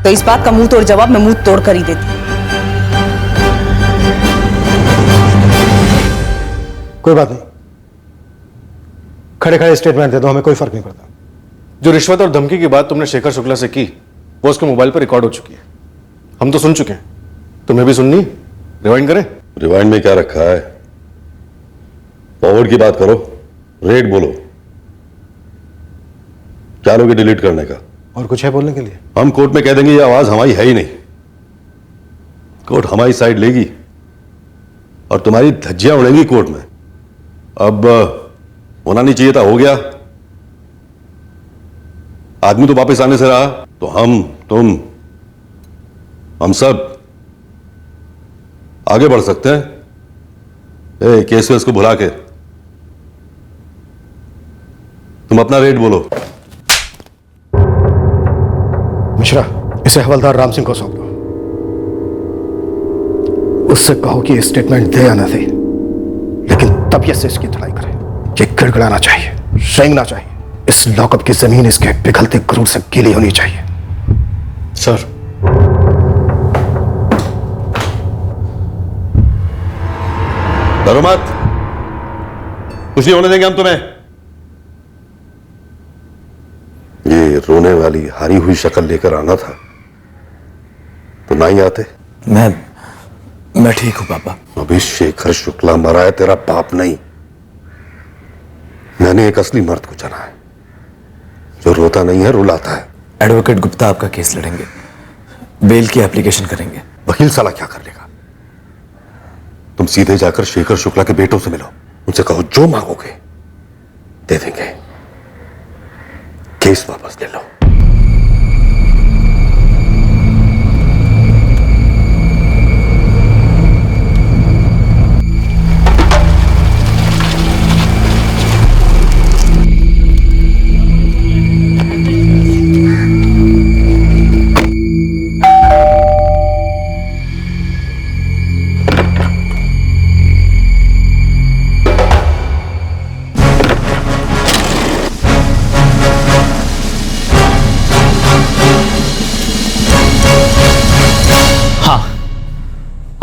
Speaker 3: तो इस बात का मुंह तोड़ जवाब मैं मुंह तोड़ कर ही देती।
Speaker 12: कोई बात नहीं, खड़े खड़े स्टेटमेंट दे दो, हमें कोई फर्क नहीं पड़ता। जो रिश्वत और धमकी की बात तुमने शेखर शुक्ला से की, वो उसके मोबाइल पर रिकॉर्ड हो चुकी है। हम तो सुन चुके हैं, तुम्हें भी सुननी? रिवाइंड करें?
Speaker 8: रिवाइंड में क्या रखा है? फॉरवर्ड की बात करो, रेट बोलो। क्या लोगे डिलीट करने का?
Speaker 12: और कुछ है बोलने के लिए?
Speaker 8: हम कोर्ट में कह देंगे ये आवाज हमारी है ही नहीं। कोर्ट हमारी साइड लेगी और तुम्हारी धज्जियां उड़ेंगी कोर्ट में। अब होना नहीं चाहिए था, हो गया। आदमी तो वापस आने से रहा, तो हम सब आगे बढ़ सकते हैं। केस वेस को भुला के तुम अपना रेट बोलो।
Speaker 12: मिश्रा, इसे हवलदार राम सिंह को सौंप दो। उससे कहो कि स्टेटमेंट दे या ना दे, लेकिन तबीयत से इसकी धुलाई करे। ये गिड़गिड़ाना चाहिए, रेंगना चाहिए। इस लॉकअप की जमीन इसके पिघलते क्रूर से गीली होनी चाहिए। सर,
Speaker 8: डरो मत, कुछ नहीं होने देंगे हम तुम्हें। ये रोने वाली हारी हुई शक्ल लेकर आना था तो ना ही आते।
Speaker 9: मैं ठीक हूं पापा।
Speaker 8: अभी शेखर शुक्ला मरा है, तेरा बाप नहीं। मैंने एक असली मर्द को चुना है जो रोता नहीं है, रुलाता है।
Speaker 9: एडवोकेट गुप्ता आपका केस लड़ेंगे, बेल की एप्लीकेशन करेंगे।
Speaker 8: वकील साला क्या कर लेगा? तुम सीधे जाकर शेखर शुक्ला के बेटों से मिलो, उनसे कहो जो मांगोगे दे देंगे, केस वापस ले लो।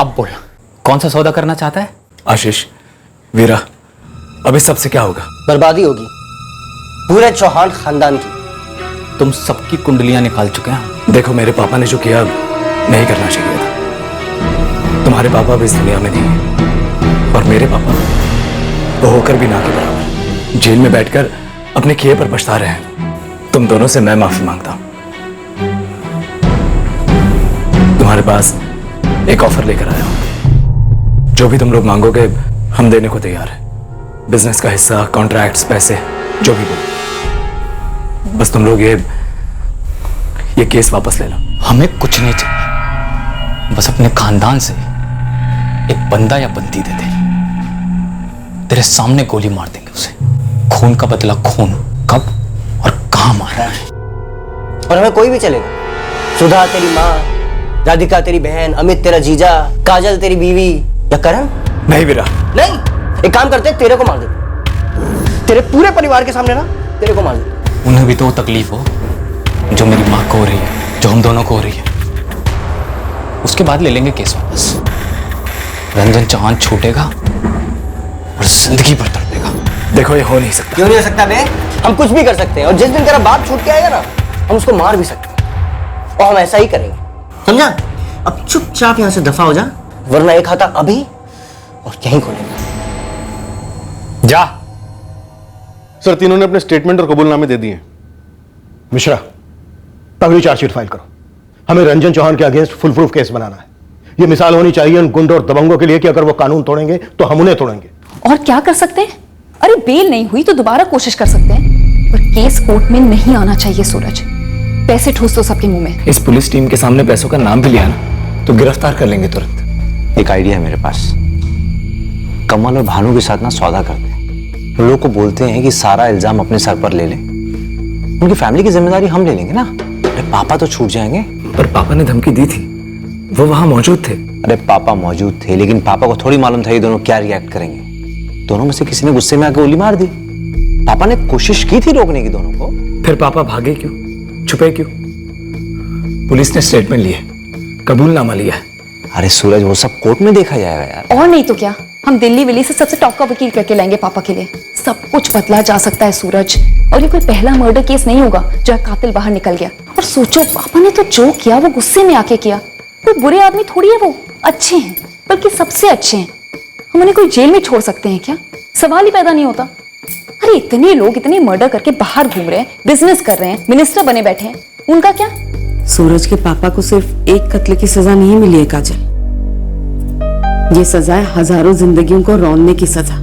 Speaker 4: अब बोल, कौन सा सौदा करना चाहता है?
Speaker 9: आशीष, वीरा, अब इस सबसे क्या होगा?
Speaker 10: बर्बादी होगी पूरे चौहान खानदान की।
Speaker 4: तुम सबकी कुंडलियां निकाल चुके हैं।
Speaker 9: देखो, मेरे पापा ने जो किया नहीं करना चाहिए था। तुम्हारे पापा भी इस दुनिया में नहीं है, और मेरे पापा वो होकर भी ना के बराबर जेल में बैठकर अपने किए पर पछता रहे हैं। तुम दोनों से मैं माफी मांगता हूं। तुम्हारे पास एक ऑफर लेकर आया हूं। जो भी तुम लोग मांगोगे हम देने को तैयार हैं। बिजनेस का हिस्सा, कॉन्ट्रैक्ट्स, पैसे, जो भी बोलो। बस तुम लोग ये केस वापस ले लो।
Speaker 4: हमें कुछ नहीं चाहिए, बस अपने खानदान से एक बंदा या बंदी दे दे। तेरे सामने गोली मार देंगे उसे। खून का बदला खून, कब और कहां मारना है।
Speaker 10: और हमें कोई भी चलेगा। सुधा तेरी माँ, राधिका तेरी बहन, अमित तेरा जीजा, काजल तेरी बीवी या करण?
Speaker 9: नहीं वीरा।
Speaker 10: नहीं, एक काम करते हैं, तेरे को मार दे, तेरे पूरे परिवार के सामने ना तेरे को मार दे।
Speaker 4: उन्हें भी तो वो तकलीफ हो जो मेरी माँ को हो रही है, जो हम दोनों को हो रही है। उसके बाद ले लेंगे केस वापस। रंजन चौहान छूटेगा और जिंदगी भर तड़पेगा।
Speaker 9: देखो ये हो नहीं सकता।
Speaker 10: क्यों नहीं हो सकता बे? हम कुछ भी कर सकते हैं, और जिस दिन तेरा बाप छूट के आएगा ना, हम उसको मार भी सकते हैं, और हम ऐसा ही करेंगे, समझा? अब चुपचाप यहां से दफा हो जा, वरना एक खाता अभी और यहीं खोलेंगे।
Speaker 12: जा। सर, तीनों ने अपने स्टेटमेंट और कबूलनामे दे दिए।
Speaker 16: मिश्रा, अगली चार्जशीट फाइल करो। हमें रंजन चौहान के अगेंस्ट फुल प्रूफ केस बनाना है। ये मिसाल होनी चाहिए उन गुंड और दबंगों के लिए कि अगर वो कानून तोड़ेंगे तो हम उन्हें तोड़ेंगे।
Speaker 15: और क्या कर सकते हैं? अरे बेल नहीं हुई तो दोबारा कोशिश कर सकते हैं, पर केस कोर्ट में नहीं आना चाहिए सूरज। पैसे ठूस दो सबके मुंह में।
Speaker 9: इस पुलिस टीम के सामने पैसों का नाम भी लिया ना तो गिरफ्तार कर लेंगे तुरंत।
Speaker 6: एक आइडिया है मेरे पास। कमल और भानु के साथ ना सौदा करते हैं। लोगों को बोलते हैं कि सारा इल्जाम अपने सर पर ले लें, उनकी फैमिली की जिम्मेदारी हम ले लेंगे ना। अरे पापा तो छूट जाएंगे।
Speaker 9: पर पापा ने धमकी दी थी, वो वहां मौजूद थे।
Speaker 6: अरे पापा मौजूद थे, लेकिन पापा को थोड़ी मालूम था ये दोनों क्या रिएक्ट करेंगे। दोनों में से किसी ने गुस्से में आके गोली मार दी। पापा ने कोशिश की थी रोकने की दोनों को।
Speaker 9: फिर पापा भागे क्यों, छुपे क्यों? पुलिस ने स्टेटमेंट लिए, कबूलनामा लिया।
Speaker 6: अरे सूरज, वो सब कोर्ट में देखा जाएगा यार।
Speaker 15: और नहीं तो क्या, हम दिल्ली विली से सबसे टॉप का वकील करके लाएंगे पापा के लिए। सब कुछ बदला जा सकता है सूरज, और ये कोई पहला मर्डर केस नहीं होगा जहाँ कातिल बाहर निकल गया। और सोचो, पापा ने तो जो किया वो गुस्से में आके किया। कोई बुरे आदमी थोड़ी है वो, अच्छे हैं, बल्कि सबसे अच्छे हैं। हम उन्हें कोई जेल में छोड़ सकते हैं क्या? सवाल ही पैदा नहीं होता। अरे इतने लोग इतने मर्डर करके बाहर घूम रहे हैं, बिजनेस कर रहे हैं, मिनिस्टर बने बैठे हैं, उनका क्या?
Speaker 7: सूरज के पापा को सिर्फ एक कत्ल की सजा नहीं मिली है काजल, ये सजा है हजारों जिंदगियों को रौंदने की सजा।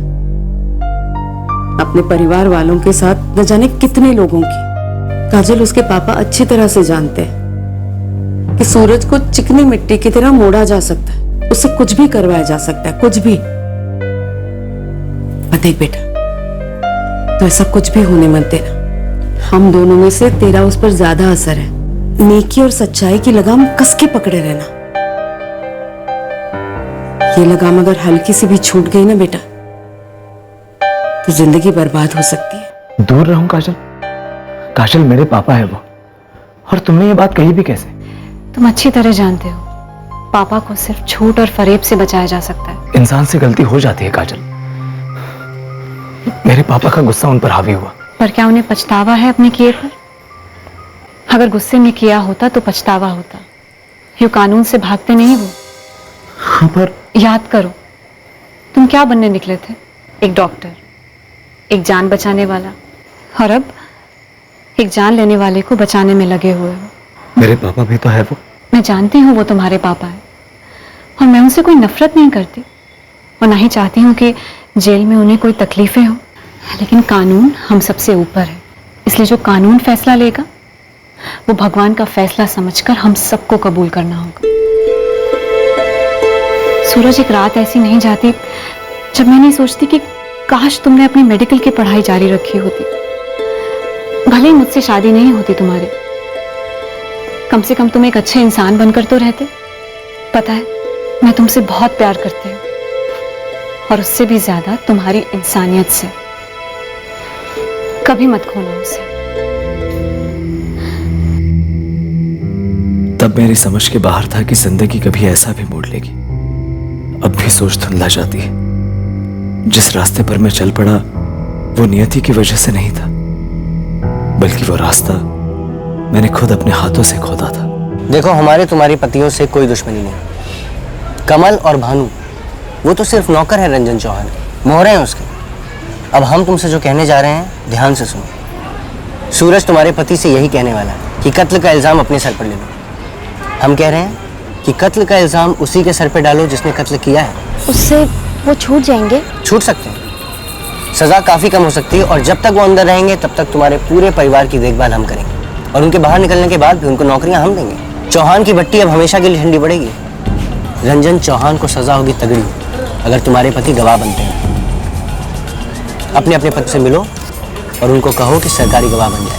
Speaker 7: अपने परिवार वालों के साथ न जाने कितने लोगों की। काजल, उसके पापा अच्छी तरह से जानते हैं कि सूरज को चिकनी मिट्टी की तरह मोड़ा जा सकता है, उससे कुछ भी करवाया जा सकता है, कुछ भी। देख बेटा, तो ऐसा कुछ भी होने मत देना। हम दोनों में से तेरा उस पर ज्यादा असर है। नेकी और सच्चाई की लगाम कस के पकड़े रहना। ये लगाम अगर हल्की सी भी छूट गई ना बेटा, तो जिंदगी बर्बाद हो सकती है।
Speaker 9: दूर रहूं काजल? काजल मेरे पापा है वो, और तुमने ये बात कही भी कैसे?
Speaker 2: तुम अच्छी तरह जानते हो, पापा को सिर्फ झूठ और फरेब से बचाया जा सकता है।
Speaker 9: इंसान से गलती हो जाती है काजल। मेरे पापा का गुस्सा उन पर हावी हुआ।
Speaker 2: पर क्या उन्हें पछतावा है अपने किए पर? अगर गुस्से में किया होता तो पछतावा होता। यूं कानून से भागते नहीं वो।
Speaker 9: पर
Speaker 2: याद करो, तुम क्या बनने निकले थे? एक डॉक्टर, एक जान बचाने वाला, और अब एक जान लेने वाले को बचाने में लगे हुए हो।
Speaker 9: मेरे पापा भी तो है वो।
Speaker 2: मैं जानती हूँ वो तुम्हारे पापा है, और मैं उनसे कोई नफरत नहीं करती, और ना ही चाहती हूँ कि जेल में उन्हें कोई तकलीफें हो। लेकिन कानून हम सबसे ऊपर है, इसलिए जो कानून फैसला लेगा वो भगवान का फैसला समझकर हम सबको कबूल करना होगा। सूरज, एक रात ऐसी नहीं जाती जब मैं नहीं सोचती कि काश तुमने अपनी मेडिकल की पढ़ाई जारी रखी होती। भले ही मुझसे शादी नहीं होती तुम्हारी, कम से कम तुम एक अच्छे इंसान बनकर तो रहते। पता है, मैं तुमसे बहुत प्यार करती हूँ, और उससे भी ज्यादा तुम्हारी इंसानियत से। कभी मत खोना उसे।
Speaker 9: तब मेरी समझ के बाहर था कि जिंदगी कभी ऐसा भी मोड़ लेगी। अब भी सोच धुंधला जाती है। जिस रास्ते पर मैं चल पड़ा वो नियति की वजह से नहीं था, बल्कि वो रास्ता मैंने खुद अपने हाथों से खोदा था।
Speaker 10: देखो, हमारे तुम्हारी पतियों से कोई दुश्मनी नहीं। कमल और भानु वो तो सिर्फ नौकर है रंजन चौहान के, मोहरे हैं उसके। अब हम तुमसे जो कहने जा रहे हैं ध्यान से सुनो। सूरज तुम्हारे पति से यही कहने वाला है कि कत्ल का इल्जाम अपने सर पर ले लो। हम कह रहे हैं कि कत्ल का इल्जाम उसी के सर पे डालो जिसने कत्ल किया है।
Speaker 15: उससे वो छूट जाएंगे?
Speaker 10: छूट सकते हैं, सजा काफी कम हो सकती है, और जब तक वो अंदर रहेंगे तब तक तुम्हारे पूरे परिवार की देखभाल हम करेंगे, और उनके बाहर निकलने के बाद भी उनको नौकरियां हम देंगे। चौहान की भट्टी अब हमेशा के लिए ठंडी पड़ेगी। रंजन चौहान को सजा होगी तगड़ी अगर तुम्हारे पति गवाह बनते हैं। अपने अपने पति से मिलो और उनको कहो कि सरकारी गवाह बन जाए।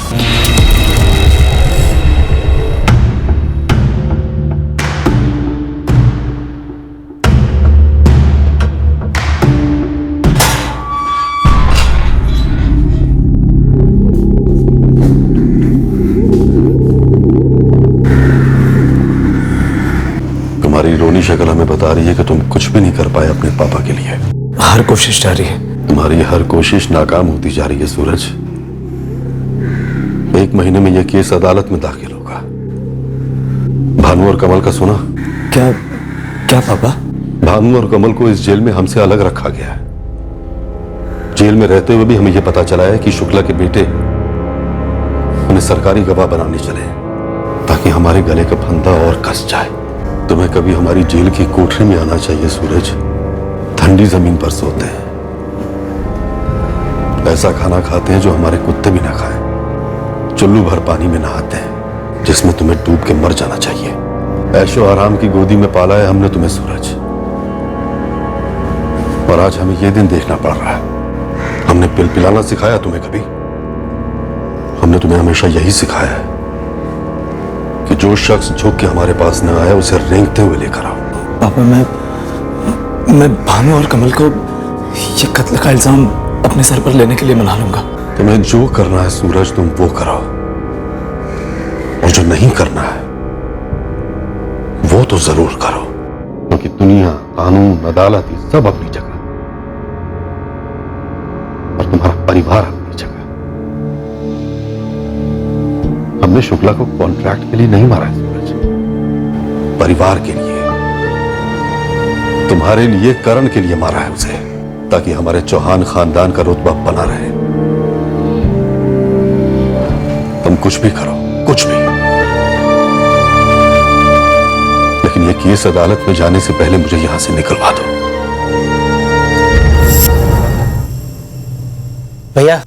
Speaker 8: तुम्हारी रोनी शक्ल हमें बता रही है कि तुम कुछ भी नहीं कर पाए अपने पापा के लिए।
Speaker 9: हर कोशिश जारी है।
Speaker 8: तुम्हारी हर कोशिश नाकाम होती जा रही है सूरज। 1 महीने में यह केस अदालत में दाखिल होगा। भानु और कमल का सुना?
Speaker 9: क्या क्या पापा?
Speaker 8: भानु और कमल को इस जेल में हमसे अलग रखा गया है। जेल में रहते हुए भी हमें यह पता चला है कि शुक्ला के बेटे उन्हें सरकारी गवाह बनाने चले ताकि हमारे गले का फंदा और कस जाए। तुम्हें कभी हमारी जेल की कोठरी में आना चाहिए सूरज। ठंडी जमीन पर सोते हैं, ऐसा खाना खाते हैं जो हमारे कुत्ते भी ना खाएं, चुल्लू भर पानी में नहाते हैं जिसमें तुम्हें डूब के मर जाना चाहिए। ऐशो आराम की गोदी में पाला है हमने तुम्हें सूरज, और आज हमें यह दिन देखना पड़ रहा है। हमने पिल पिलाना सिखाया तुम्हें कभी? हमने तुम्हें हमेशा यही सिखाया है कि जो शख्स झुक के हमारे पास न आए उसे रेंगते हुए लेकर आओ।
Speaker 9: पापा मैं भानु और कमल को ये कत्ल का इल्जाम अपने सर पर लेने के लिए मना लूंगा।
Speaker 8: तुम्हें जो करना है सूरज तुम वो कराओ, और जो नहीं करना है वो तो जरूर करो, क्योंकि दुनिया, कानून, अदालत ये सब अपनी जगह और तुम्हारा परिवार अपनी जगह। हमने शुक्ला को कॉन्ट्रैक्ट के लिए नहीं मारा है सूरज, परिवार के लिए, तुम्हारे लिए, करण के लिए मारा है उसे, ताकि हमारे चौहान खानदान का रुतबा बना रहे। तुम कुछ भी करो, कुछ भी, लेकिन ये केस अदालत में जाने से पहले मुझे यहां से निकलवा दो।
Speaker 10: भैया,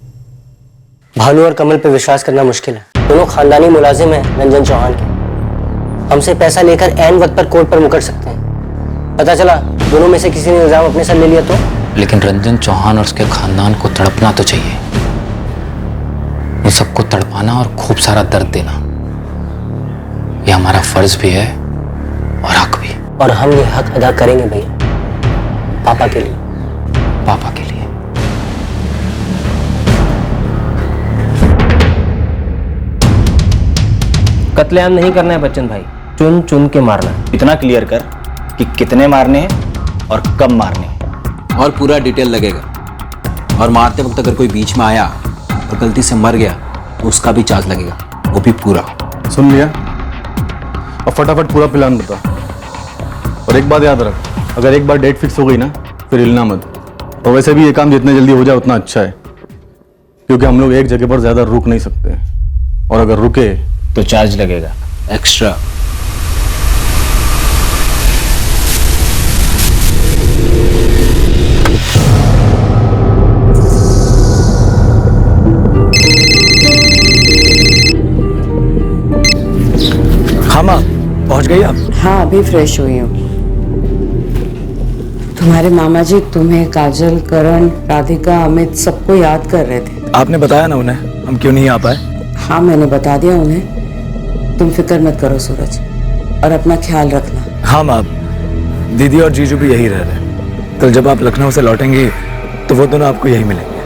Speaker 10: भानु और कमल पे विश्वास करना मुश्किल है। दोनों खानदानी मुलाजिम हैं रंजन चौहान के। हमसे पैसा लेकर ऐन वक्त पर कोर्ट पर मुकर सकते हैं। पता चला दोनों में से किसी ने इल्जाम अपने सर ले लिया तो?
Speaker 4: लेकिन रंजन चौहान और उसके खानदान को तड़पना तो चाहिए। उन सबको तड़पाना और खूब सारा दर्द देना, यह हमारा फर्ज भी है और हक भी।
Speaker 10: और हम ये हक अदा करेंगे भैया, पापा के लिए।
Speaker 4: पापा के लिए।
Speaker 10: कत्लेआम नहीं करना है बच्चन भाई, चुन चुन के मारना है।
Speaker 13: इतना क्लियर कर कि कितने मारने हैं और कब मारने हैं,
Speaker 6: और पूरा डिटेल लगेगा। और मारते वक्त अगर कोई बीच में आया और गलती से मर गया तो उसका भी चार्ज लगेगा, वो भी पूरा।
Speaker 12: सुन लिया? और फटाफट पूरा प्लान बता। और एक बात याद रख, अगर एक बार डेट फिक्स हो गई ना फिर हिलना मत। और वैसे भी ये काम जितने जल्दी हो जाए उतना अच्छा है, क्योंकि हम लोग एक जगह पर ज्यादा रुक नहीं सकते, और अगर रुके
Speaker 13: तो चार्ज लगेगा एक्स्ट्रा।
Speaker 9: हाँ माँ, पहुंच गई आप?
Speaker 7: हाँ, अभी फ्रेश हुई हूँ। तुम्हारे मामा जी तुम्हें, काजल, करण, राधिका, अमित सबको याद कर रहे थे।
Speaker 9: आपने बताया ना उन्हें हम क्यों नहीं आ पाए?
Speaker 7: हाँ, मैंने बता दिया उन्हें। तुम फिक्र मत करो सूरज, और अपना ख्याल रखना।
Speaker 9: हाँ माँ, दीदी और जीजू भी यही रह रहे। कल जब आप लखनऊ से लौटेंगी तो वो दोनों आपको यही मिलेंगे।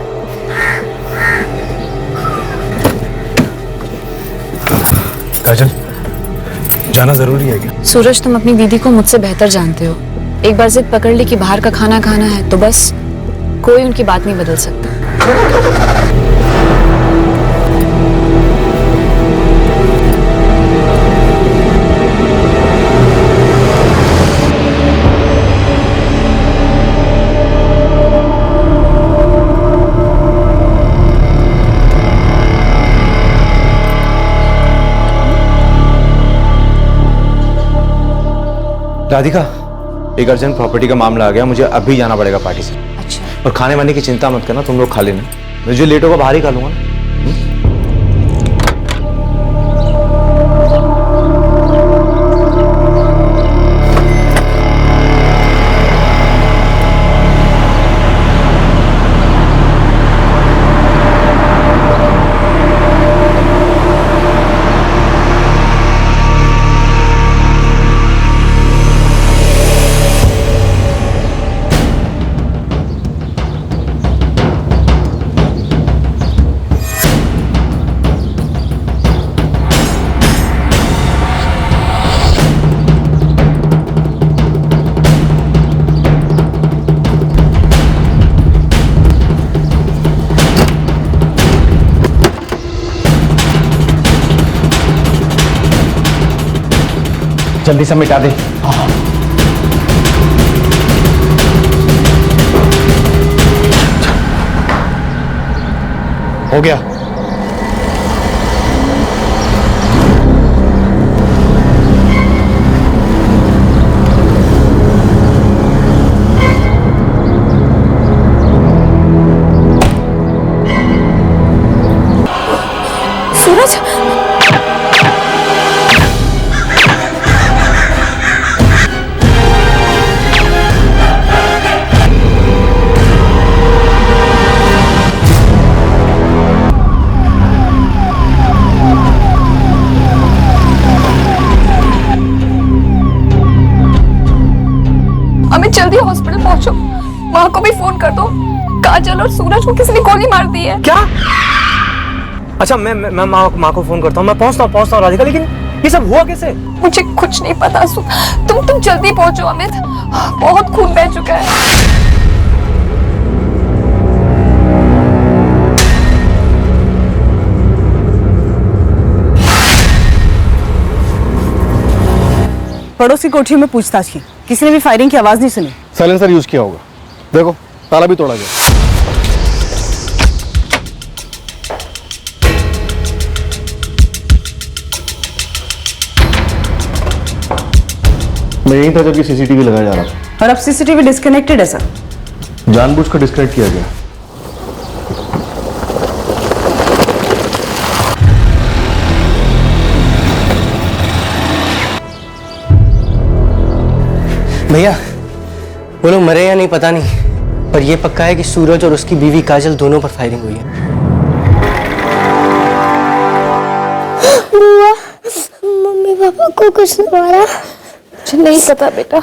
Speaker 9: काजल, जाना जरूरी है क्या?
Speaker 2: सूरज, तुम अपनी दीदी को मुझसे बेहतर जानते हो। एक बार जिद पकड़ ली कि बाहर का खाना खाना है तो बस कोई उनकी बात नहीं बदल सकता।
Speaker 6: राधिका, एक अर्जेंट प्रॉपर्टी का मामला आ गया, मुझे अभी जाना पड़ेगा पार्टी से।
Speaker 2: अच्छा।
Speaker 6: और खाने वाने की चिंता मत करना, तुम लोग खा लेना, मैं जो लेट होगा बाहर ही खा लूंगा ना।
Speaker 11: जल्दी से मिटा दे।
Speaker 16: हो गया।
Speaker 15: सूरज, अमित जल्दी हॉस्पिटल पहुंचो, माँ को भी फोन कर दो। काजल और सूरज को किसी ने गोली मार दी है।
Speaker 10: क्या? अच्छा, मैं माँ को फोन करता हूँ। मैं पहुँचता हूँ राधिका, लेकिन ये सब हुआ कैसे?
Speaker 15: मुझे कुछ नहीं पता। तुम जल्दी पहुंचो अमित, बहुत खून बह चुका है।
Speaker 7: पड़ोसी कोठरी में पूछताछ की, किसी ने भी फायरिंग की आवाज नहीं सुनी।
Speaker 12: साइलेंसर यूज किया होगा, देखो ताला भी तोड़ा गया। मैं यहीं था जबकि सीसीटीवी लगाया जा रहा था।
Speaker 7: और अब सीसीटीवी डिस्कनेक्टेड है सर।
Speaker 12: जानबूझकर डिस्कनेक्ट किया गया।
Speaker 10: भैया, वो लोग मरे या नहीं पता नहीं, पर ये पक्का है कि सूरज और उसकी बीवी काजल दोनों पर फायरिंग हुई है।
Speaker 17: बुआ, मम्मी पापा को कुछ नहीं मारा? मुझे नहीं पता बेटा।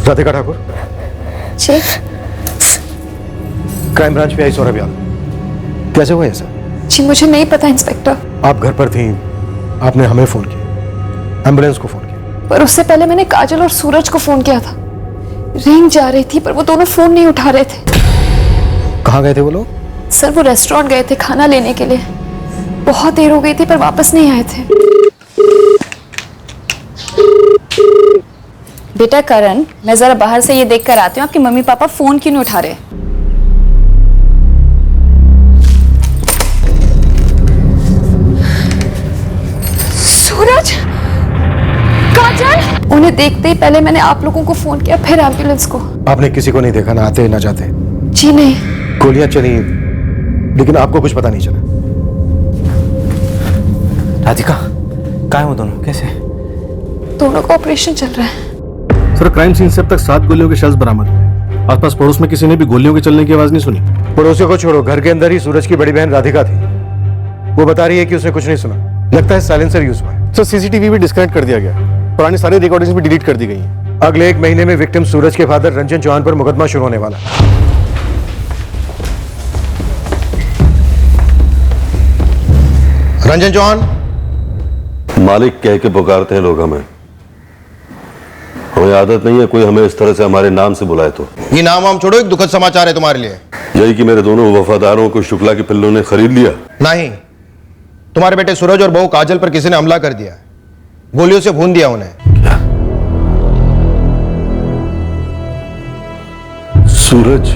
Speaker 16: राधिका ठाकुर
Speaker 17: जी।
Speaker 16: क्राइम ब्रांच पे आई सौरभ यादव, कैसे हुआ ऐसा?
Speaker 15: जी मुझे नहीं पता इंस्पेक्टर।
Speaker 16: आप घर पर थी, आपने हमें फोन किया, एम्बुलेंस को फोन किया।
Speaker 15: पर उससे पहले मैंने काजल और सूरज को फोन किया था। रिंग जा रही थी पर वो दोनों फोन नहीं उठा रहे थे।
Speaker 16: कहाँ गए थे वो लोग?
Speaker 15: सर वो रेस्टोरेंट गए थे खाना लेने के लिए, बहुत देर हो गई थी पर वापस नहीं आए थे। बेटा करण, मैं जरा बाहर से ये देख कर आती हूँ आपके मम्मी पापा फोन क्यों नहीं उठा रहे। सूरज, काजल, उन्हें देखते ही पहले मैंने आप लोगों को फोन किया, फिर एम्बुलेंस को।
Speaker 16: आपने किसी को नहीं देखा ना आते ना जाते?
Speaker 15: जी नहीं।
Speaker 16: गोलियां चली लेकिन आपको कुछ पता नहीं चला?
Speaker 6: राधिका, कहाँ है वो दोनों, कैसे?
Speaker 15: दोनों का ऑपरेशन चल रहा है।
Speaker 12: सर, क्राइम सीन से अब तक 7 गोलियों के शख्स बरामद हुए। आसपास पड़ोस में किसी ने भी गोलियों के चलने की आवाज नहीं सुनी।
Speaker 16: पड़ोसियों को छोड़ो, घर के अंदर ही सूरज की बड़ी बहन राधिका थी, वो बता रही है कि उसने कुछ नहीं सुना। लगता है साइलेंसर यूज हुआ है।
Speaker 12: सर, सीसीटीवी भी डिस्कनेक्ट कर दिया गया, पुरानी सारी रिकॉर्डिंग्स भी डिलीट कर दी गई हैं।
Speaker 16: अगले 1 महीने में विक्टिम सूरज के फादर रंजन चौहान पर मुकदमा शुरू होने वाला है। रंजन चौहान,
Speaker 8: मालिक कह के पुकारते हैं लोग हमें आदत नहीं है कोई हमें इस तरह से हमारे नाम से बुलाए। तो
Speaker 16: ये नाम वाम छोड़ो, एक दुखद समाचार है तुम्हारे लिए।
Speaker 8: यही कि मेरे दोनों वफादारों को शुक्ला के पिल्लों ने खरीद लिया।
Speaker 16: नहीं, तुम्हारे बेटे सूरज और बहू काजल पर किसी ने हमला कर दिया, गोलियों से भून दिया उन्हें।
Speaker 8: क्या? सूरज,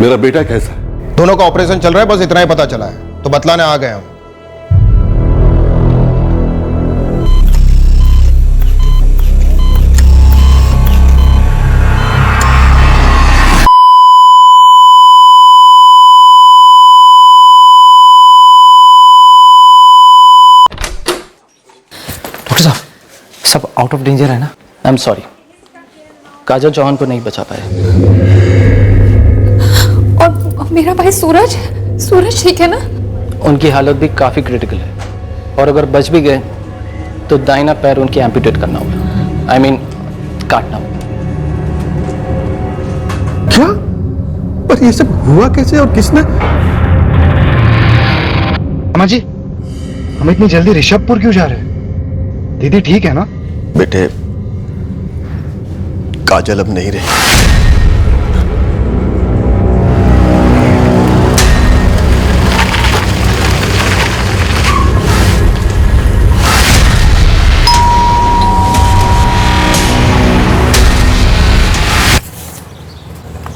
Speaker 8: मेरा बेटा कैसा है?
Speaker 16: दोनों का ऑपरेशन चल रहा है, बस इतना ही पता चला है, तो बतलाने आ गए हम।
Speaker 10: डॉक्टर साहब, सब आउट ऑफ डेंजर है ना? आई एम सॉरी, काजल चौहान को नहीं बचा पाए।
Speaker 15: और मेरा भाई सूरज, सूरज ठीक है ना?
Speaker 10: उनकी हालत भी काफी क्रिटिकल है, और अगर बच भी गए तो दाहिना पैर उनकी एम्पुटेट करना होगा, आई मीन काटना होगा।
Speaker 12: क्या? पर ये सब हुआ कैसे और किसने?
Speaker 18: अम्मा जी, हम इतनी जल्दी ऋषभपुर क्यों जा रहे हैं? दीदी ठीक है ना?
Speaker 1: बेटे, काजल अब नहीं रही।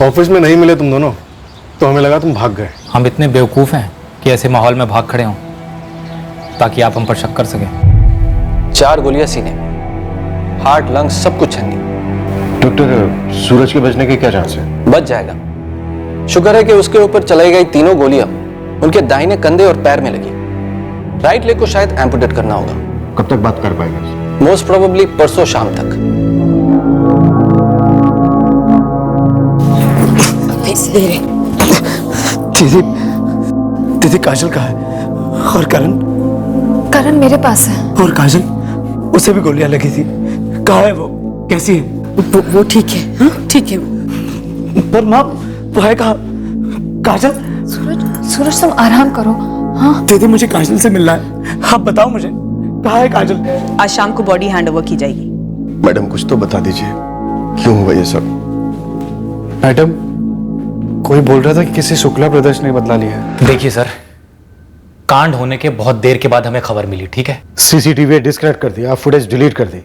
Speaker 12: ऑफिस में नहीं मिले तुम दोनों तो हमें लगा तुम भाग गए।
Speaker 4: हम इतने बेवकूफ़ हैं कि ऐसे माहौल में भाग खड़े हों ताकि आप हम पर शक कर सकें।
Speaker 6: 4 गोलियां सीने में, हार्ट लंग्स सब कुछ छन्नी।
Speaker 16: डॉक्टर, सूरज के बचने के क्या चांस है?
Speaker 6: बच जाएगा। शुक्र है कि उसके ऊपर चलाई गई तीनों गोलियां उनके दाहिने कंधे और पैर में लगी। राइट लेग को शायद एम्पुटेट करना होगा।
Speaker 16: कब तक बात कर पाएगा?
Speaker 6: मोस्ट प्रोबेबली परसों शाम तक।
Speaker 9: दीदी, दीदी काजल कहाँ है? और करण?
Speaker 15: करण मेरे पास है।
Speaker 9: और काजल? उसे भी गोलियां लगी थी। कहाँ है वो? कैसी है?
Speaker 7: वो ठीक है। हाँ ठीक है।
Speaker 9: पर माँ, वो है कहाँ? काजल?
Speaker 15: सूरज तुम आराम करो। हाँ
Speaker 9: दीदी, मुझे काजल से मिलना है। आप बताओ मुझे, कहाँ है काजल?
Speaker 3: आज शाम को बॉडी हैंड ओवर की जाएगी।
Speaker 1: मैडम कुछ तो बता दीजिए, क्यों हुआ ये सब?
Speaker 12: मैडम, कोई बोल रहा था कि किसी शुक्ला ब्रदर्स ने बदला लिया है।
Speaker 4: देखिए सर, कांड होने के बहुत देर के बाद हमें खबर मिली, ठीक है?
Speaker 16: सीसीटीवी डिस्कनेक्ट कर दिया, फुटेज डिलीट कर दी,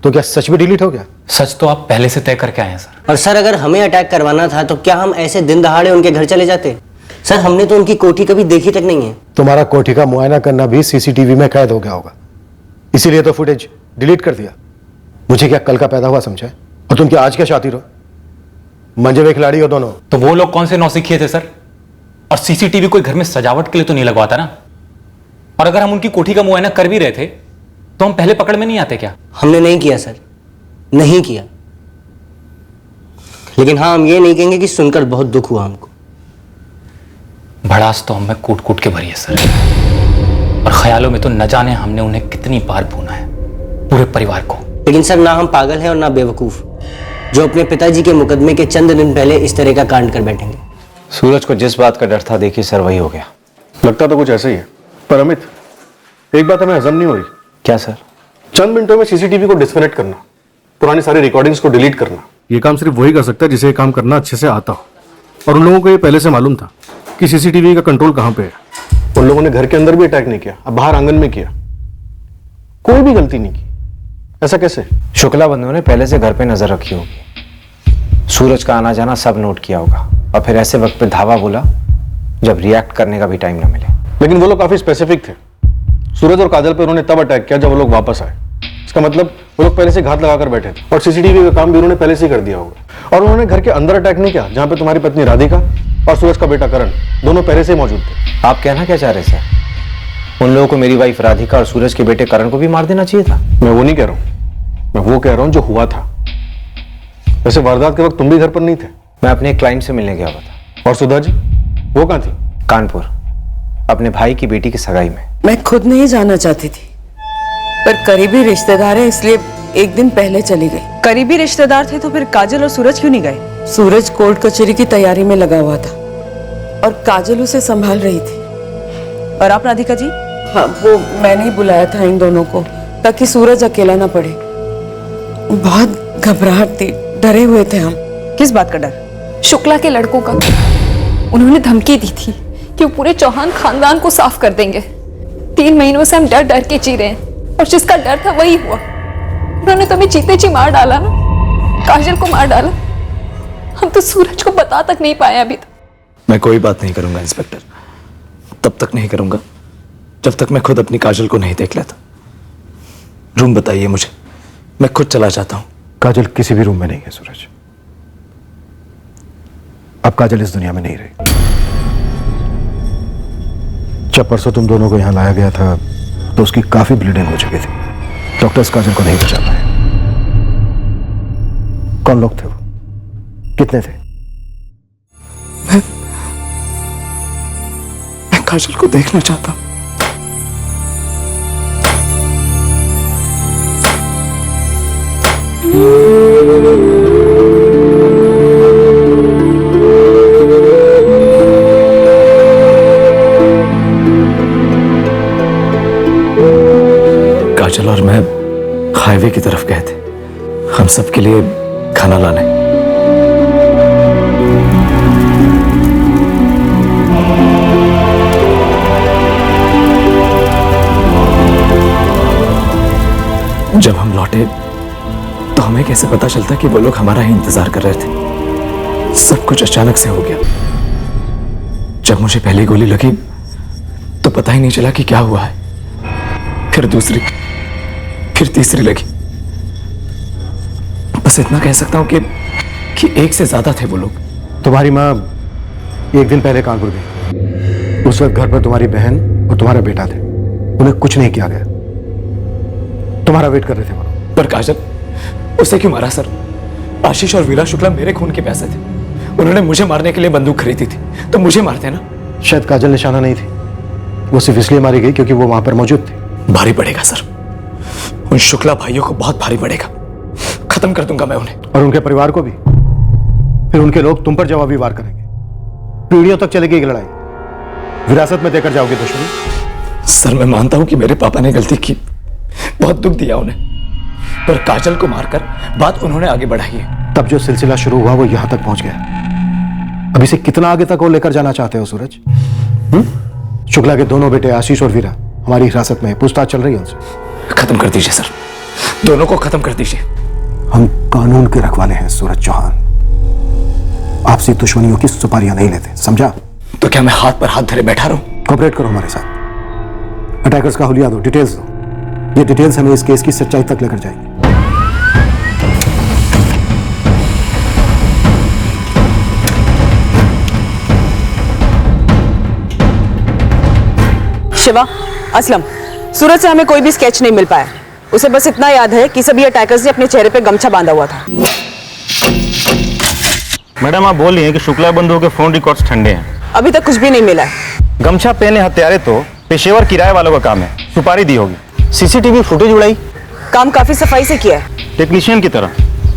Speaker 16: तो क्या सच में डिलीट हो गया?
Speaker 4: सच तो आप पहले से तय करके आए हैं सर।
Speaker 10: और सर, अगर हमें अटैक करवाना था तो क्या हम ऐसे दिन दहाड़े उनके घर चले जाते? सर, हमने तो उनकी कोठी कभी देखी तक नहीं है।
Speaker 16: तुम्हारा कोठी का मुआयना करना भी सीसीटीवी में कैद हो गया होगा, इसीलिए तो फुटेज डिलीट कर दिया। मुझे क्या कल का पैदा हुआ समझा? और तुम क्या आज क्या शातिर हो? मंजे में खिलाड़ी हो दोनों।
Speaker 4: तो वो लोग कौन से नौसिखिए थे सर? और सीसीटीवी कोई घर में सजावट के लिए तो नहीं लगवाता ना? और अगर हम उनकी कोठी का मुआयना कर भी रहे थे तो हम पहले पकड़ में नहीं आते क्या?
Speaker 10: हमने नहीं किया सर, नहीं किया। लेकिन हाँ, हम ये नहीं कहेंगे कि सुनकर बहुत दुख हुआ हमको।
Speaker 4: भड़ास तो हमें कूट कूट के भरी है सर, और ख्यालों में तो न जाने हमने उन्हें कितनी बार भूना है, पूरे परिवार को।
Speaker 10: लेकिन सर, ना हम पागल हैं और ना बेवकूफ जो अपने पिताजी के मुकदमे के चंद दिन पहले इस तरह का कांड कर बैठेंगे।
Speaker 6: सूरज को जिस बात का डर था, देखिए सर, वही हो गया।
Speaker 12: लगता तो कुछ ऐसा ही है। पर अमित, एक बात हमें हजम नहीं हो रही।
Speaker 6: क्या सर?
Speaker 12: चंद मिनटों में सीसीटीवी को डिस्कनेक्ट करना, पुरानी सारी रिकॉर्डिंग्स को डिलीट करना, ये काम सिर्फ वही कर सकता है जिसे ये काम करना अच्छे से आता हो। और उन लोगों को ये पहले से मालूम था कि सीसीटीवी का कंट्रोल कहां पे है। उन लोगों ने घर के अंदर भी अटैक नहीं किया, अब बाहर आंगन में किया। कोई भी गलती नहीं की। ऐसा कैसे?
Speaker 6: शुक्ला बंधुओं ने पहले से घर पे नजर रखी होगी, सूरज का आना जाना सब नोट किया होगा, और फिर ऐसे वक्त पे धावा बोला जब रिएक्ट करने का भी टाइम ना मिले।
Speaker 12: लेकिन वो लोग काफी स्पेसिफिक थे। सूरज और काजल पे उन्होंने तब अटैक किया जब वो लोग वापस आए। इसका मतलब वो लोग पहले से घात लगाकर बैठे थे, और सीसीटीवी का काम भी उन्होंने पहले से ही कर दिया होगा। और उन्होंने घर के अंदर अटैक नहीं किया जहां पे तुम्हारी पत्नी राधिका और सूरज का बेटा करण दोनों पहले से ही मौजूद थे।
Speaker 6: आप कहना क्या चाह रहे सर? उन लोगों को मेरी वाइफ राधिका और सूरज के बेटे करण को भी मार देना चाहिए था?
Speaker 12: मैं वो नहीं कह रहा हूं, मैं वो कह रहा हूं जो हुआ था। वैसे वारदात के वक्त तुम भी घर पर नहीं थे।
Speaker 6: मैं अपने एक क्लाइंट से मिलने गया हुआ था।
Speaker 12: और सुधा जी, वो कहां थी?
Speaker 6: कानपुर, अपने भाई की बेटी की सगाई में।
Speaker 7: मैं खुद नहीं जाना चाहती थी, पर करीबी रिश्तेदार है इसलिए एक दिन पहले चली गई।
Speaker 3: करीबी रिश्तेदार थे तो फिर काजल और सूरज क्यों नहीं गए?
Speaker 7: सूरज कोर्ट कचहरी की तैयारी में लगा हुआ था और काजल उसे संभाल रही थी।
Speaker 3: और आप राधिका जी?
Speaker 7: हाँ, वो मैंने ही बुलाया था इन दोनों को ताकि सूरज अकेला ना पड़े। बहुत घबराहट थी, डरे हुए थे हम।
Speaker 3: किस बात का डर?
Speaker 15: शुक्ला के लड़कों का। उन्होंने धमकी दी थी कि वो पूरे चौहान खानदान को साफ कर देंगे। 3 महीनों से हम डर डर के जी रहे हैं, और जिसका डर था वही हुआ। उन्होंने तो हमें जीते जी मार डाला ना, काजल को मार डाला। हम तो सूरज को बता तक नहीं पाए अभी तक।
Speaker 9: मैं कोई बात नहीं करूंगा इंस्पेक्टर, तब तक नहीं करूंगा जब तक मैं खुद अपनी काजल को नहीं देख लेता। रूम बताइए मुझे, मैं खुद चला जाता हूं।
Speaker 16: काजल किसी भी रूम में नहीं है सूरज। अब काजल इस दुनिया में नहीं रही। जब परसों तुम दोनों को यहां लाया गया था तो उसकी काफी ब्लीडिंग हो चुकी थी। डॉक्टर्स काजल को नहीं बचा पाए। कौन लोग थे वो? कितने थे?
Speaker 9: मैं काजल को देखना चाहता हूं। काजल और मैं हाईवे की तरफ गए थे, हम सबके लिए खाना लाने। जब हम लौटे तो हमें कैसे पता चलता कि वो लोग हमारा ही इंतजार कर रहे थे? सब कुछ अचानक से हो गया। जब मुझे पहली गोली लगी तो पता ही नहीं चला कि क्या हुआ है। फिर दूसरी, फिर तीसरी लगी। बस इतना कह सकता हूं कि एक से ज्यादा थे वो लोग।
Speaker 16: तुम्हारी माँ एक दिन पहले कानपुर गई। उस वक्त घर पर तुम्हारी बहन और तुम्हारा बेटा थे। उन्हें कुछ नहीं किया गया। तुम्हारा वेट कर रहे थे वो।
Speaker 9: पर काजल, उसे क्यों मारा सर? आशीष और वीरा शुक्ला मेरे खून के पैसे थे। उन्होंने मुझे मारने के लिए बंदूक खरीदी थी, तो मुझे मारते ना।
Speaker 16: शायद काजल निशाना नहीं थी, वो सिर्फ इसलिए मारी गई क्योंकि वो वहां पर मौजूद थे।
Speaker 9: भारी पड़ेगा सर, उन शुक्ला भाइयों को बहुत भारी पड़ेगा। खत्म कर दूंगा मैं उन्हें,
Speaker 16: और उनके परिवार को भी। फिर उनके लोग तुम पर जवाबी वार करेंगे। पीढ़ियों तक चलेगी ये लड़ाई। विरासत में देकर जाओगे दुश्मनी।
Speaker 9: सर मैं मानता हूं कि मेरे पापा ने गलती की, बहुत दुख दिया उन्हें, पर काजल को मारकर बात उन्होंने आगे बढ़ाई है।
Speaker 16: तब जो सिलसिला शुरू हुआ वो यहां तक पहुंच गया। अब इसे कितना आगे तक और लेकर जाना चाहते हो सूरज? शुक्ला के दोनों बेटे आशीष और वीरा हमारी हिरासत में, पूछताछ चल रही है उनसे।
Speaker 9: खत्म कर दीजिए सर, दोनों को खत्म कर दीजिए।
Speaker 16: हम कानून के रखवाले हैं सूरज चौहान, आपसी दुश्मनियों की सुपारियां नहीं लेते, समझा?
Speaker 9: तो क्या मैं हाथ पर हाथ धरे बैठा रहूं?
Speaker 16: कोऑपरेट करो हमारे साथ। अटैकर्स का हुलिया दो, डिटेल्स दो। ये डिटेल्स हमें इस केस की सच्चाई तक लेकर जाएंगे।
Speaker 7: शिवा, असलम, सूरज से हमें कोई भी स्केच नहीं मिल पाया। उसे बस इतना याद है कि सभी अटैकर्स ने अपने चेहरे पे गमछा बांधा हुआ था।
Speaker 14: मैडम आप बोल रही हैं कि शुक्ला बंधुओं के फोन रिकॉर्ड्स ठंडे हैं।
Speaker 7: अभी तक कुछ भी नहीं मिला है।
Speaker 14: गमछा पहने हत्यारे तो पेशेवर किराए वालों का काम है, सुपारी दी होगी। सीसीटीवी फुटेज उड़ाई,
Speaker 7: काम काफी सफाई से किया है,
Speaker 14: टेक्नीशियन की तरह।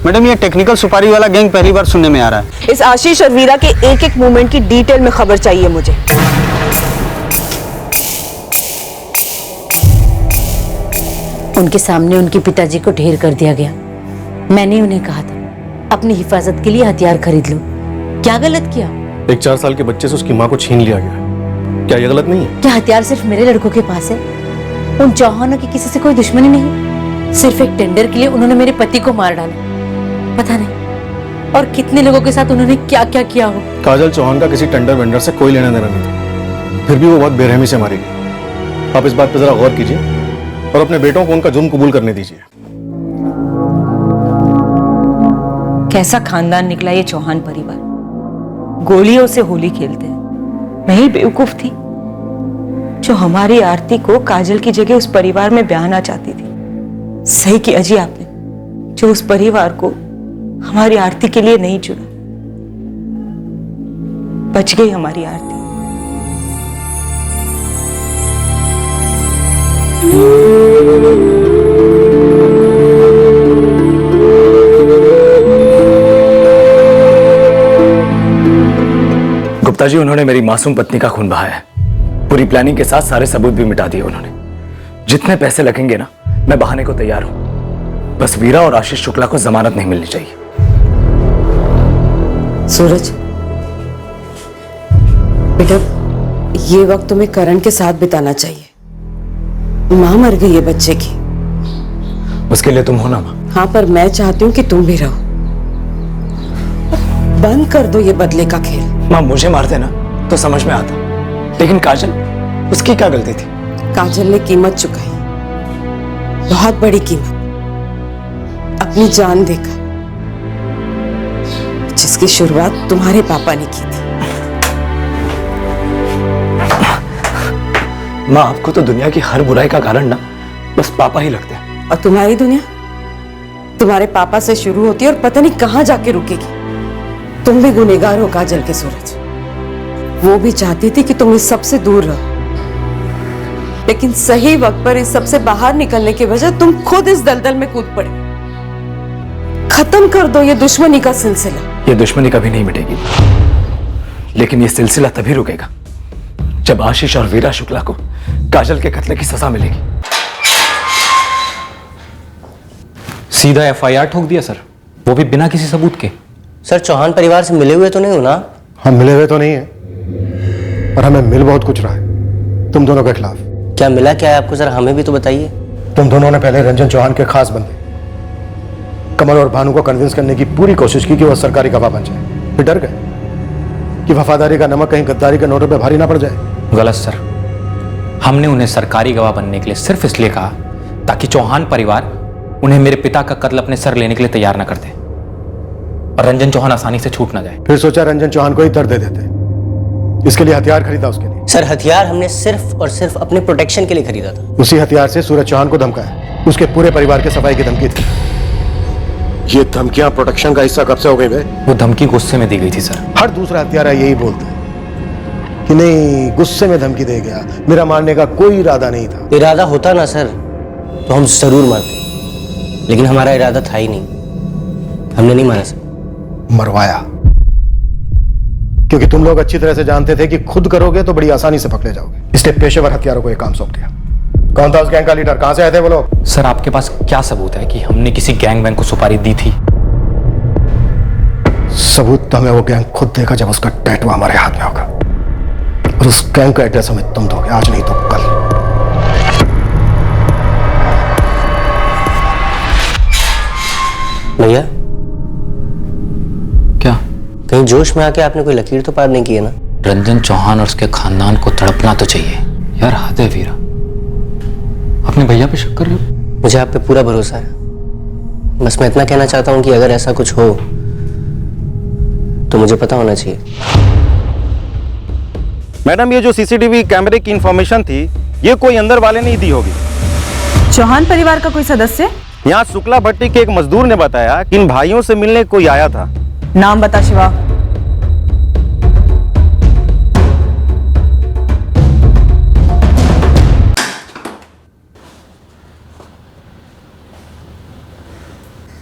Speaker 6: मैडम ये टेक्निकल सुपारी वाला गैंग पहली बार सुनने में आ रहा है।
Speaker 7: इस आशीष और वीरा के एक एक मूवमेंट की डिटेल में खबर चाहिए मुझे।
Speaker 19: उनके सामने उनके पिताजी को ढेर कर दिया गया। मैंने उन्हें कहा था अपनी हिफाजत के लिए हथियार खरीद लो। क्या गलत किया?
Speaker 12: एक 4 साल के बच्चे से उसकी माँ को छीन लिया गया, क्या ये गलत नहीं है?
Speaker 19: क्या हथियार सिर्फ मेरे लड़कों के पास है? उन चौहानों की किसी से कोई दुश्मनी नहीं? सिर्फ एक टेंडर के लिए उन्होंने मेरे पति को मार डाला। पता नहीं और कितने लोगों के साथ उन्होंने क्या क्या किया हो।
Speaker 12: काजल चौहान का किसी टेंडर वेंडर से कोई लेना देना नहीं था, फिर भी वो बहुत बेरहमी से मारी गई। आप इस बात पर जरा गौर कीजिए और अपने बेटों को उनका जुर्म कबूल करने दीजिए।
Speaker 3: कैसा खानदान निकला ये चौहान परिवार, गोलियों से होली खेलते हैं। मैं ही बेवकूफ थी जो हमारी आरती को काजल की जगह उस परिवार में ब्याहना चाहती थी। सही किया जी आपने, जो उस परिवार को हमारी आरती के लिए नहीं चुना। बच गई हमारी आरती।
Speaker 9: गुप्ता जी, उन्होंने मेरी मासूम पत्नी का खून बहाया है। पूरी प्लानिंग के साथ सारे सबूत भी मिटा दिए उन्होंने। जितने पैसे लगेंगे ना, मैं बहाने को तैयार हूं। बस वीरा और आशीष शुक्ला को जमानत नहीं मिलनी चाहिए।
Speaker 7: सूरज बेटा, ये वक्त तुम्हें करण के साथ बिताना चाहिए। माँ मर गई है बच्चे की।
Speaker 9: उसके लिए तुम हो ना माँ?
Speaker 7: हाँ, पर मैं चाहती हूँ कि तुम भी रहो। बंद कर दो ये बदले का खेल।
Speaker 9: माँ मुझे मार देना तो समझ में आता, लेकिन काजल, उसकी क्या गलती थी?
Speaker 7: काजल ने कीमत चुकाई, बहुत बड़ी कीमत, अपनी जान देकर, जिसकी शुरुआत तुम्हारे पापा ने की थी।
Speaker 9: माँ, आपको तो दुनिया की हर बुराई का कारण ना बस पापा ही लगते हैं।
Speaker 7: और तुम्हारी दुनिया तुम्हारे पापा से शुरू होती है और पता नहीं कहां जाके रुकेगी। तुम भी गुनहगार हो काजल के सूरज। वो भी चाहती थी कि तुम इस सब से दूर रहो, लेकिन सही वक्त पर इस सब से बाहर निकलने के बजाय तुम खुद इस दलदल में कूद पड़े। खत्म कर दो ये दुश्मनी का सिलसिला।
Speaker 9: ये दुश्मनी कभी नहीं मिटेगी, लेकिन ये सिलसिला तभी रुकेगा जब आशीष और वीरा शुक्ला को काजल के कत्ले की सजा मिलेगी।
Speaker 4: सीधा एफआईआर ठोक दिया सर, वो भी बिना किसी सबूत के।
Speaker 10: सर चौहान परिवार से मिले हुए तो नहीं हो ना?
Speaker 16: हम मिले हुए तो नहीं है, पर हमें मिल बहुत कुछ रहा है तुम दोनों के खिलाफ।
Speaker 10: क्या मिला क्या है आपको, जरा हमें भी तो बताइए।
Speaker 16: तुम दोनों ने पहले रंजन चौहान के खास बंदे कमल और भानु को कन्विंस करने की पूरी कोशिश की कि वह सरकारी गवाह बन जाए। फिर डर गए कि वफादारी का नमक कहीं गद्दारी के नोटों पे भारी ना पड़ जाए।
Speaker 4: गलत सर, हमने उन्हें सरकारी गवाह बनने के लिए सिर्फ इसलिए कहा ताकि चौहान परिवार उन्हें मेरे पिता का कत्ल अपने सर लेने के लिए तैयार ना कर दे और रंजन चौहान आसानी से छूट ना जाए।
Speaker 16: फिर सोचा रंजन चौहान को ही दर्द दे देते, इसके लिए हथियार खरीदा उसके लिए।
Speaker 10: सर हथियार हमने सिर्फ और सिर्फ अपने प्रोटेक्शन के लिए खरीदा था।
Speaker 16: उसी हथियार से सूरज चौहान को धमकाया, उसके पूरे परिवार के सफाई की धमकी थी। ये धमकियां प्रोटेक्शन का हिस्सा कब से हो गई बे?
Speaker 4: वो धमकी गुस्से में दी गई थी सर।
Speaker 16: हर दूसरा हत्यारा यही बोलता है कि नहीं, गुस्से में धमकी दे गया, मेरा मारने का कोई इरादा नहीं था।
Speaker 10: इरादा होता ना सर तो हम जरूर मारते, लेकिन हमारा इरादा था ही नहीं, हमने नहीं मारा सर।
Speaker 16: मरवाया, क्योंकि तुम लोग अच्छी तरह से जानते थे कि खुद करोगे तो बड़ी आसानी से पकड़े जाओगे, इसलिए पेशेवर हथियारों को यह काम सौंप दिया। कौन था उस गैंग का लीडर? कहां से आए थे वो लोग?
Speaker 4: सर आपके पास क्या सबूत है कि हमने किसी गैंग वैंग को सुपारी दी थी?
Speaker 16: सबूत तो हमें वो गैंग खुद देगा जब उसका टैटू हमारे हाथ में होगा, और उस गैंग का एड्रेस हमें तुम दोगे, आज नहीं तो कल।
Speaker 10: भैया
Speaker 4: क्या
Speaker 10: कहीं जोश में आके आपने कोई लकीर तो पार नहीं की है ना?
Speaker 4: रंजन चौहान और उसके खानदान को तड़पना तो चाहिए यार। हद है वीरा, अपने भैया पे शक कर रहे हो?
Speaker 10: मुझे आप पे पूरा भरोसा है, बस मैं इतना कहना चाहता हूं कि अगर ऐसा कुछ हो तो मुझे पता होना चाहिए।
Speaker 14: मैडम ये जो सीसीटीवी कैमरे की इंफॉर्मेशन थी ये कोई अंदर वाले ने ही दी होगी।
Speaker 3: चौहान परिवार का कोई सदस्य?
Speaker 14: यहाँ शुक्ला भट्टी के एक मजदूर ने बताया कि इन भाइयों से मिलने कोई आया था।
Speaker 3: नाम बता शिवा।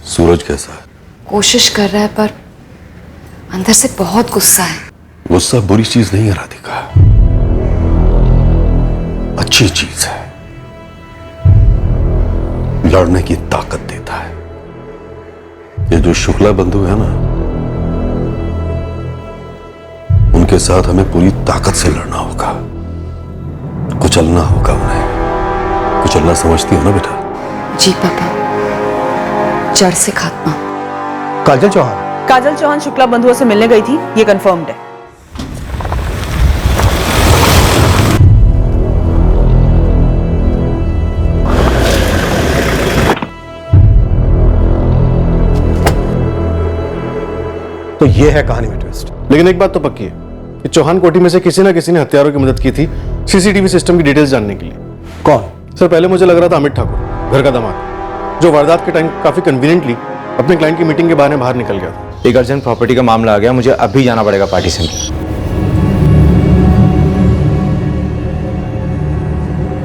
Speaker 8: सूरज कैसा है?
Speaker 15: कोशिश कर रहा है पर अंदर से बहुत गुस्सा है।
Speaker 8: गुस्सा बुरी चीज नहीं है राधिका, अच्छी चीज है, लड़ने की ताकत देता है। ये जो शुक्ला बंधु है ना, उनके साथ हमें पूरी ताकत से लड़ना होगा, कुचलना होगा उन्हें। कुचलना समझती हो ना बेटा?
Speaker 15: जी पापा, जड़ से खात्मा।
Speaker 16: काजल चौहान?
Speaker 3: काजल चौहान शुक्ला बंधुओं से मिलने गई थी, ये कंफर्म्ड है।
Speaker 16: तो ये है कहानी में ट्विस्ट।
Speaker 12: लेकिन एक बात तो पक्की है कि चौहान कोठी में से किसी ना किसी ने हत्यारों की मदद की थी सीसीटीवी सिस्टम की डिटेल्स जानने के लिए।
Speaker 16: कौन?
Speaker 12: सर पहले मुझे लग रहा था अमित ठाकुर, घर का दामाद, जो वारदात के टाइम काफी कन्वीनियंटली अपने क्लाइंट की मीटिंग के बहाने बाहर निकल गया था।
Speaker 5: एक अर्जेंट प्रॉपर्टी का मामला आ गया, मुझे अभी जाना पड़ेगा पार्टी से।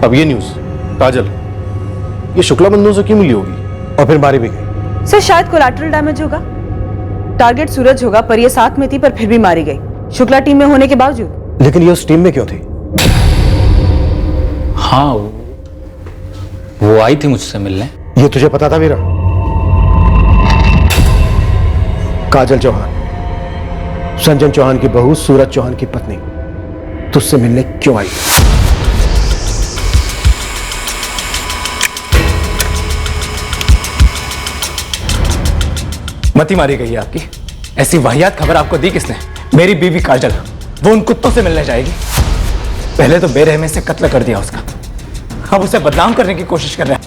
Speaker 12: अब ये न्यूज, काजल ये शुक्ला बंधुओं से क्यों मिली होगी
Speaker 16: और फिर मारी भी गई?
Speaker 3: सर शायद कोलैटरल डैमेज होगा। टारगेट सूरज होगा पर ये साथ में थी, पर फिर भी मारी गई शुक्ला टीम में होने के बावजूद।
Speaker 16: लेकिन ये उस टीम में क्यों थी?
Speaker 4: हाँ वो आई थी मुझसे मिलने।
Speaker 16: ये तुझे पता था वीरा? काजल चौहान, संजन चौहान की बहू, सूरज चौहान की पत्नी, तुझसे मिलने क्यों आई?
Speaker 9: मती मारी गई है आपकी। ऐसी वाहियात खबर आपको दी किसने? मेरी बीवी काजल, वो उन कुत्तों से मिलने जाएगी। पहले तो बेरहमी से कत्ल कर दिया उसका, अब उसे बदनाम करने की कोशिश कर रहे हैं।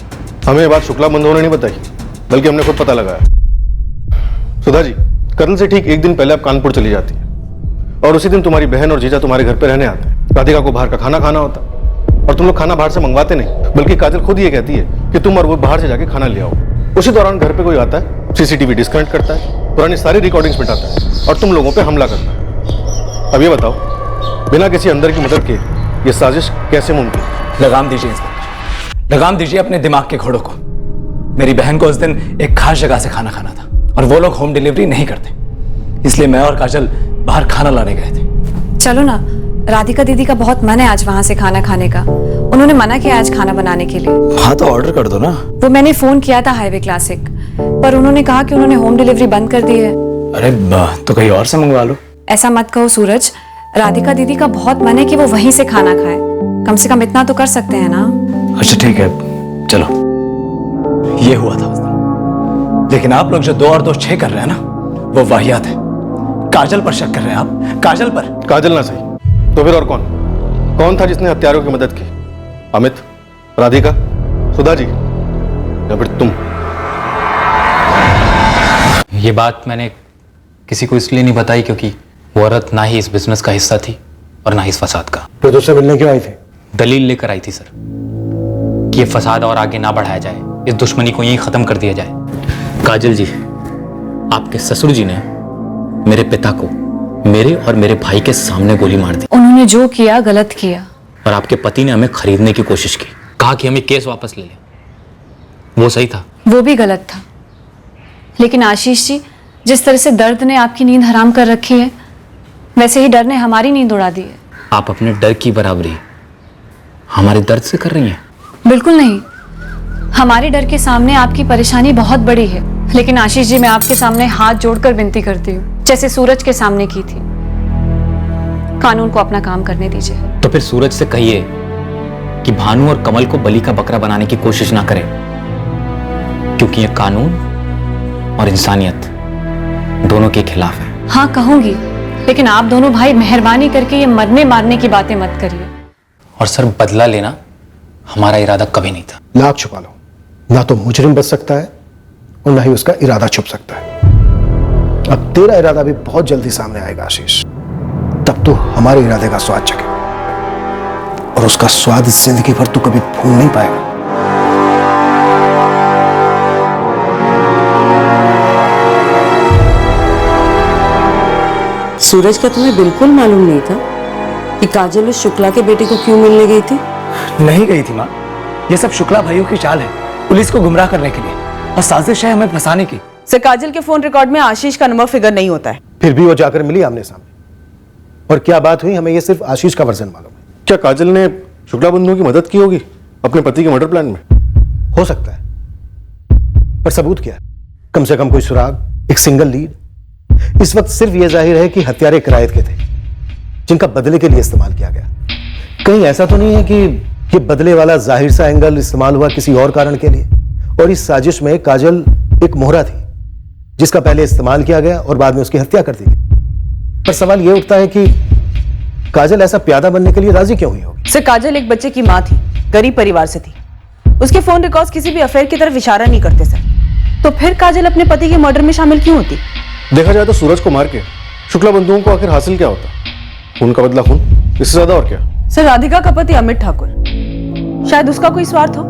Speaker 12: हमें ये बात शुक्ला बंधुओं ने नहीं बताई, बल्कि हमने खुद पता लगाया। सुधा जी, कत्ल से ठीक एक दिन पहले आप कानपुर चली जाती है और उसी दिन तुम्हारी बहन और जीजा तुम्हारे घर पे रहने आते हैं। राधिका को बाहर का खाना खाना होता और तुम लोग खाना बाहर से मंगवाते नहीं, बल्कि काजल खुद ये कहती है कि तुम और वो बाहर से जाके खाना ले आओ। उसी दौरान घर पे कोई आता है, सीसीटीवी डिस्कनेक्ट करता है, पुरानी सारी रिकॉर्डिंग्स मिटाता है और तुम लोगों पे हमला करता है। अब ये बताओ, बिना किसी अंदर की मदद के ये साजिश कैसे मुमकिन?
Speaker 9: लगाम दीजिए इंस्पेक्टर, लगाम दीजिए अपने दिमाग के घोड़ों को। मेरी बहन को उस दिन एक खास जगह से खाना खाना था और वो लोग होम डिलीवरी नहीं करते, इसलिए मैं और काजल बाहर खाना लाने गए थे।
Speaker 2: चलो ना, राधिका दीदी का बहुत मन है आज वहां से खाना खाने का। उन्होंने मना किया आज खाना बनाने के लिए।
Speaker 9: हाँ तो ऑर्डर कर दो ना।
Speaker 2: वो मैंने फोन किया था हाईवे क्लासिक, पर उन्होंने कहा कि उन्होंने होम डिलीवरी बंद कर दी है।
Speaker 9: अरे तो कहीं और से मंगवा लो।
Speaker 2: ऐसा मत कहो सूरज, राधिका दीदी का बहुत मन है कि वो वहीं से खाना खाए। कम से कम इतना तो कर सकते हैं ना।
Speaker 9: अच्छा ठीक है, चलो। ये हुआ था उस दिन, लेकिन आप लोग जो 2 और 2 6 कर रहे हैं ना, वो वाहियात है। काजल पर शक कर रहे हैं आप? काजल पर?
Speaker 12: काजल ना सही तो फिर और कौन था जिसने हत्यारों की मदद की? अमित, राधिका, सुधा जी या फिर तुम?
Speaker 4: ये बात मैंने किसी को इसलिए नहीं बताई क्योंकि वो औरत ना ही इस बिजनेस का हिस्सा थी और ना ही इस फसाद का।
Speaker 16: तो तुझसे मिलने क्यों आई थी?
Speaker 4: दलील लेकर आई थी सर कि ये फसाद और आगे ना बढ़ाया जाए, इस दुश्मनी को यहीं खत्म कर दिया जाए। काजल जी, आपके ससुर जी ने मेरे पिता को मेरे और मेरे भाई के सामने गोली मार दी।
Speaker 2: उन्होंने जो किया गलत किया।
Speaker 4: और आपके पति ने हमें खरीदने की कोशिश की, कहा कि हमें केस वापस ले लें। वो सही था?
Speaker 2: वो भी गलत था। लेकिन आशीष जी, जिस तरह से दर्द ने आपकी नींद हराम कर रखी है, वैसे ही डर ने हमारी नींद उड़ा दी है।
Speaker 4: आप अपने डर की बराबरी हमारे दर्द से कर रही हैं?
Speaker 2: बिल्कुल नहीं। हमारे डर के सामने आपकी परेशानी बहुत बड़ी है। लेकिन आशीष जी, मैं आपके सामने हाथ जोड़कर विनती करती हूँ, जैसे सूरज के सामने की थी। कानून को अपना काम करने दीजिए।
Speaker 4: तो फिर सूरज से कहिए कि भानु और कमल को बलि का बकरा बनाने की कोशिश ना करें, क्योंकि ये कानून और इंसानियत दोनों के खिलाफ है।
Speaker 2: हाँ कहूंगी, लेकिन आप दोनों भाई मेहरबानी करके ये मरने मारने की बातें मत करिए।
Speaker 4: और सर, बदला लेना हमारा इरादा कभी नहीं था।
Speaker 16: नाक छुपा लो, ना तो मुजरिम बच सकता है और ना ही उसका इरादा छुप सकता है। अब तेरा इरादा भी बहुत जल्दी सामने आएगा आशीष, तब तो हमारे इरादे का स्वाद चखेगा और उसका स्वाद इस जिंदगी भर तू कभी भूल नहीं पाएगा।
Speaker 7: सूरज, का तुम्हें बिल्कुल मालूम नहीं था कि काजल उस शुक्ला के बेटे को क्यों मिलने गई थी?
Speaker 9: नहीं गई थी माँ, ये सब शुक्ला भाइयों की चाल है, पुलिस को गुमराह करने के लिए, और साजिश है हमें फंसाने की।
Speaker 3: सर, काजल के फोन रिकॉर्ड में आशीष का नंबर फिगर नहीं होता है।
Speaker 16: फिर भी वो जाकर मिली आमने सामने, और क्या बात हुई हमें ये सिर्फ आशीष का वर्जन मालूम है।
Speaker 12: क्या काजल ने शुक्ला बंधुओं की मदद की होगी अपने पति के मर्डर प्लान में?
Speaker 16: हो सकता है, पर सबूत क्या है? कम से कम कोई सुराग, एक सिंगल लीड। इस वक्त सिर्फ यह जाहिर है कि हत्यारे किरायत के थे, जिनका बदले के लिए इस्तेमाल किया गया। कहीं ऐसा तो नहीं है कि ये बदले वाला जाहिर सा एंगल इस्तेमाल हुआ किसी और कारण के लिए, और इस साजिश में काजल एक मोहरा थी जिसका पहले इस्तेमाल किया गया और बाद में उसकी हत्या कर दी गई। पर सवाल यह उठता है कि काजल ऐसा प्यादा बनने के लिए राजी क्यों हुई होगी?
Speaker 3: सर, काजल एक बच्चे की माँ थी, गरीब परिवार से थी। उसके फोन रिकॉर्ड्स किसी भी अफेयर की तरफ इशारा नहीं करते सर। तो फिर काजल अपने पति के मर्डर में शामिल क्यों होती?
Speaker 12: देखा जाए तो सूरज को मार के शुक्ला बंधुओं को आखिर हासिल क्या होता? खून का बदला खून, इससे ज्यादा और क्या?
Speaker 3: सर, राधिका का पति अमित ठाकुर, शायद उसका कोई स्वार्थ हो।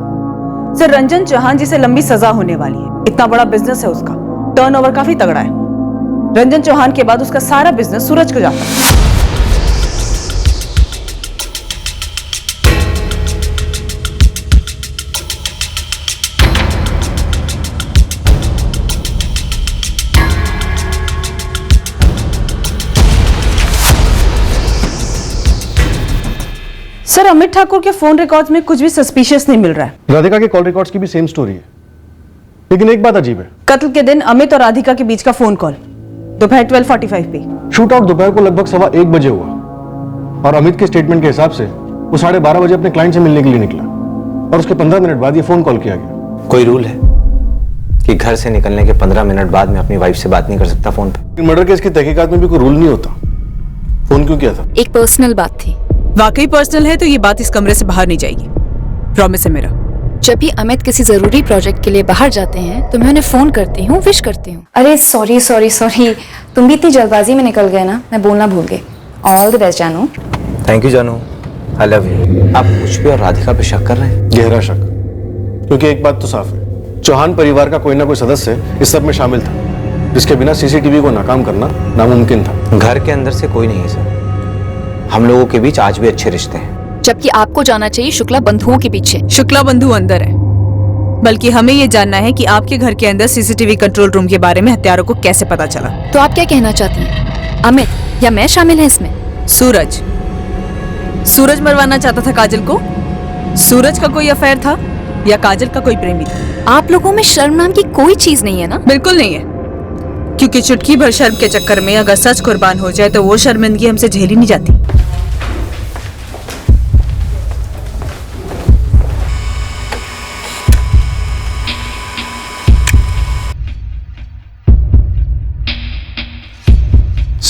Speaker 3: सर, रंजन चौहान जिसे लंबी सजा होने वाली है, इतना बड़ा बिजनेस है उसका, टर्नओवर काफी तगड़ा है। रंजन चौहान के बाद उसका सारा बिजनेस सूरज को जाता है। सर, अमित ठाकुर के फोन रिकॉर्ड्स में कुछ भी सस्पिशियस नहीं मिल रहा है।
Speaker 12: राधिका के कॉल रिकॉर्ड्स की भी सेम स्टोरी है, लेकिन एक बात अजीब है।
Speaker 3: कत्ल के दिन अमित और राधिका के बीच का फोन कॉल दोपहर 12:45 पे।
Speaker 12: शूट आउट दोपहर को लगभग 1:15 बजे हुआ, और अमित के स्टेटमेंट के हिसाब से वो 12:30 बजे अपने क्लाइंट से मिलने के लिए निकला, और उसके 15 मिनट बाद ये फोन कॉल किया गया।
Speaker 6: कोई रूल है कि घर से निकलने के 15 मिनट बाद मैं अपनी वाइफ से बात नहीं कर सकता फोन पे?
Speaker 12: मर्डर केस की तहकीकात में भी कोई रूल नहीं होता। फोन क्यों किया था?
Speaker 15: एक पर्सनल बात थी।
Speaker 3: वाकई पर्सनल है तो ये बात इस कमरे से बाहर नहीं जाएगी, प्रॉमिस है मेरा।
Speaker 15: जब भी अमित किसी जरूरी प्रोजेक्ट के लिए बाहर जाते हैं तो मैं उन्हें फोन करती हूँ, विश करती हूँ।
Speaker 2: अरे सॉरी सॉरी सॉरी, तुम भी इतनी जल्दबाजी में निकल गए ना, मैं बोलना भूल गई। ऑल द बेस्ट जानू।
Speaker 6: थैंक यू जानू, आई लव यू। आप मुझ पे और राधिका पे शक कर रहे हैं?
Speaker 12: गहरा शक, क्योंकि एक बात तो साफ है, चौहान परिवार का कोई ना कोई सदस्य इस सब में शामिल था, जिसके बिना सीसीटीवी को नाकाम करना नामुमकिन था।
Speaker 6: घर के अंदर से कोई नहीं है सर, हम लोगों के बीच आज भी अच्छे रिश्ते हैं।
Speaker 15: जबकि आपको जाना चाहिए शुक्ला बंधुओं के पीछे।
Speaker 3: शुक्ला बंधु अंदर है, बल्कि हमें ये जानना है कि आपके घर के अंदर सीसीटीवी कंट्रोल रूम के बारे में हत्यारों को कैसे पता चला।
Speaker 15: तो आप क्या कहना चाहती हैं, अमित या मैं शामिल है इसमें?
Speaker 3: सूरज मरवाना चाहता था काजल को? सूरज का कोई अफेयर था या काजल का कोई प्रेमी था?
Speaker 15: आप लोगों में शर्म नाम की कोई चीज नहीं है ना?
Speaker 3: बिल्कुल नहीं है, क्योंकि चुटकी भर शर्म के चक्कर में अगर सच कुर्बान हो जाए तो वो शर्मिंदगी हमसे झेली नहीं जाती।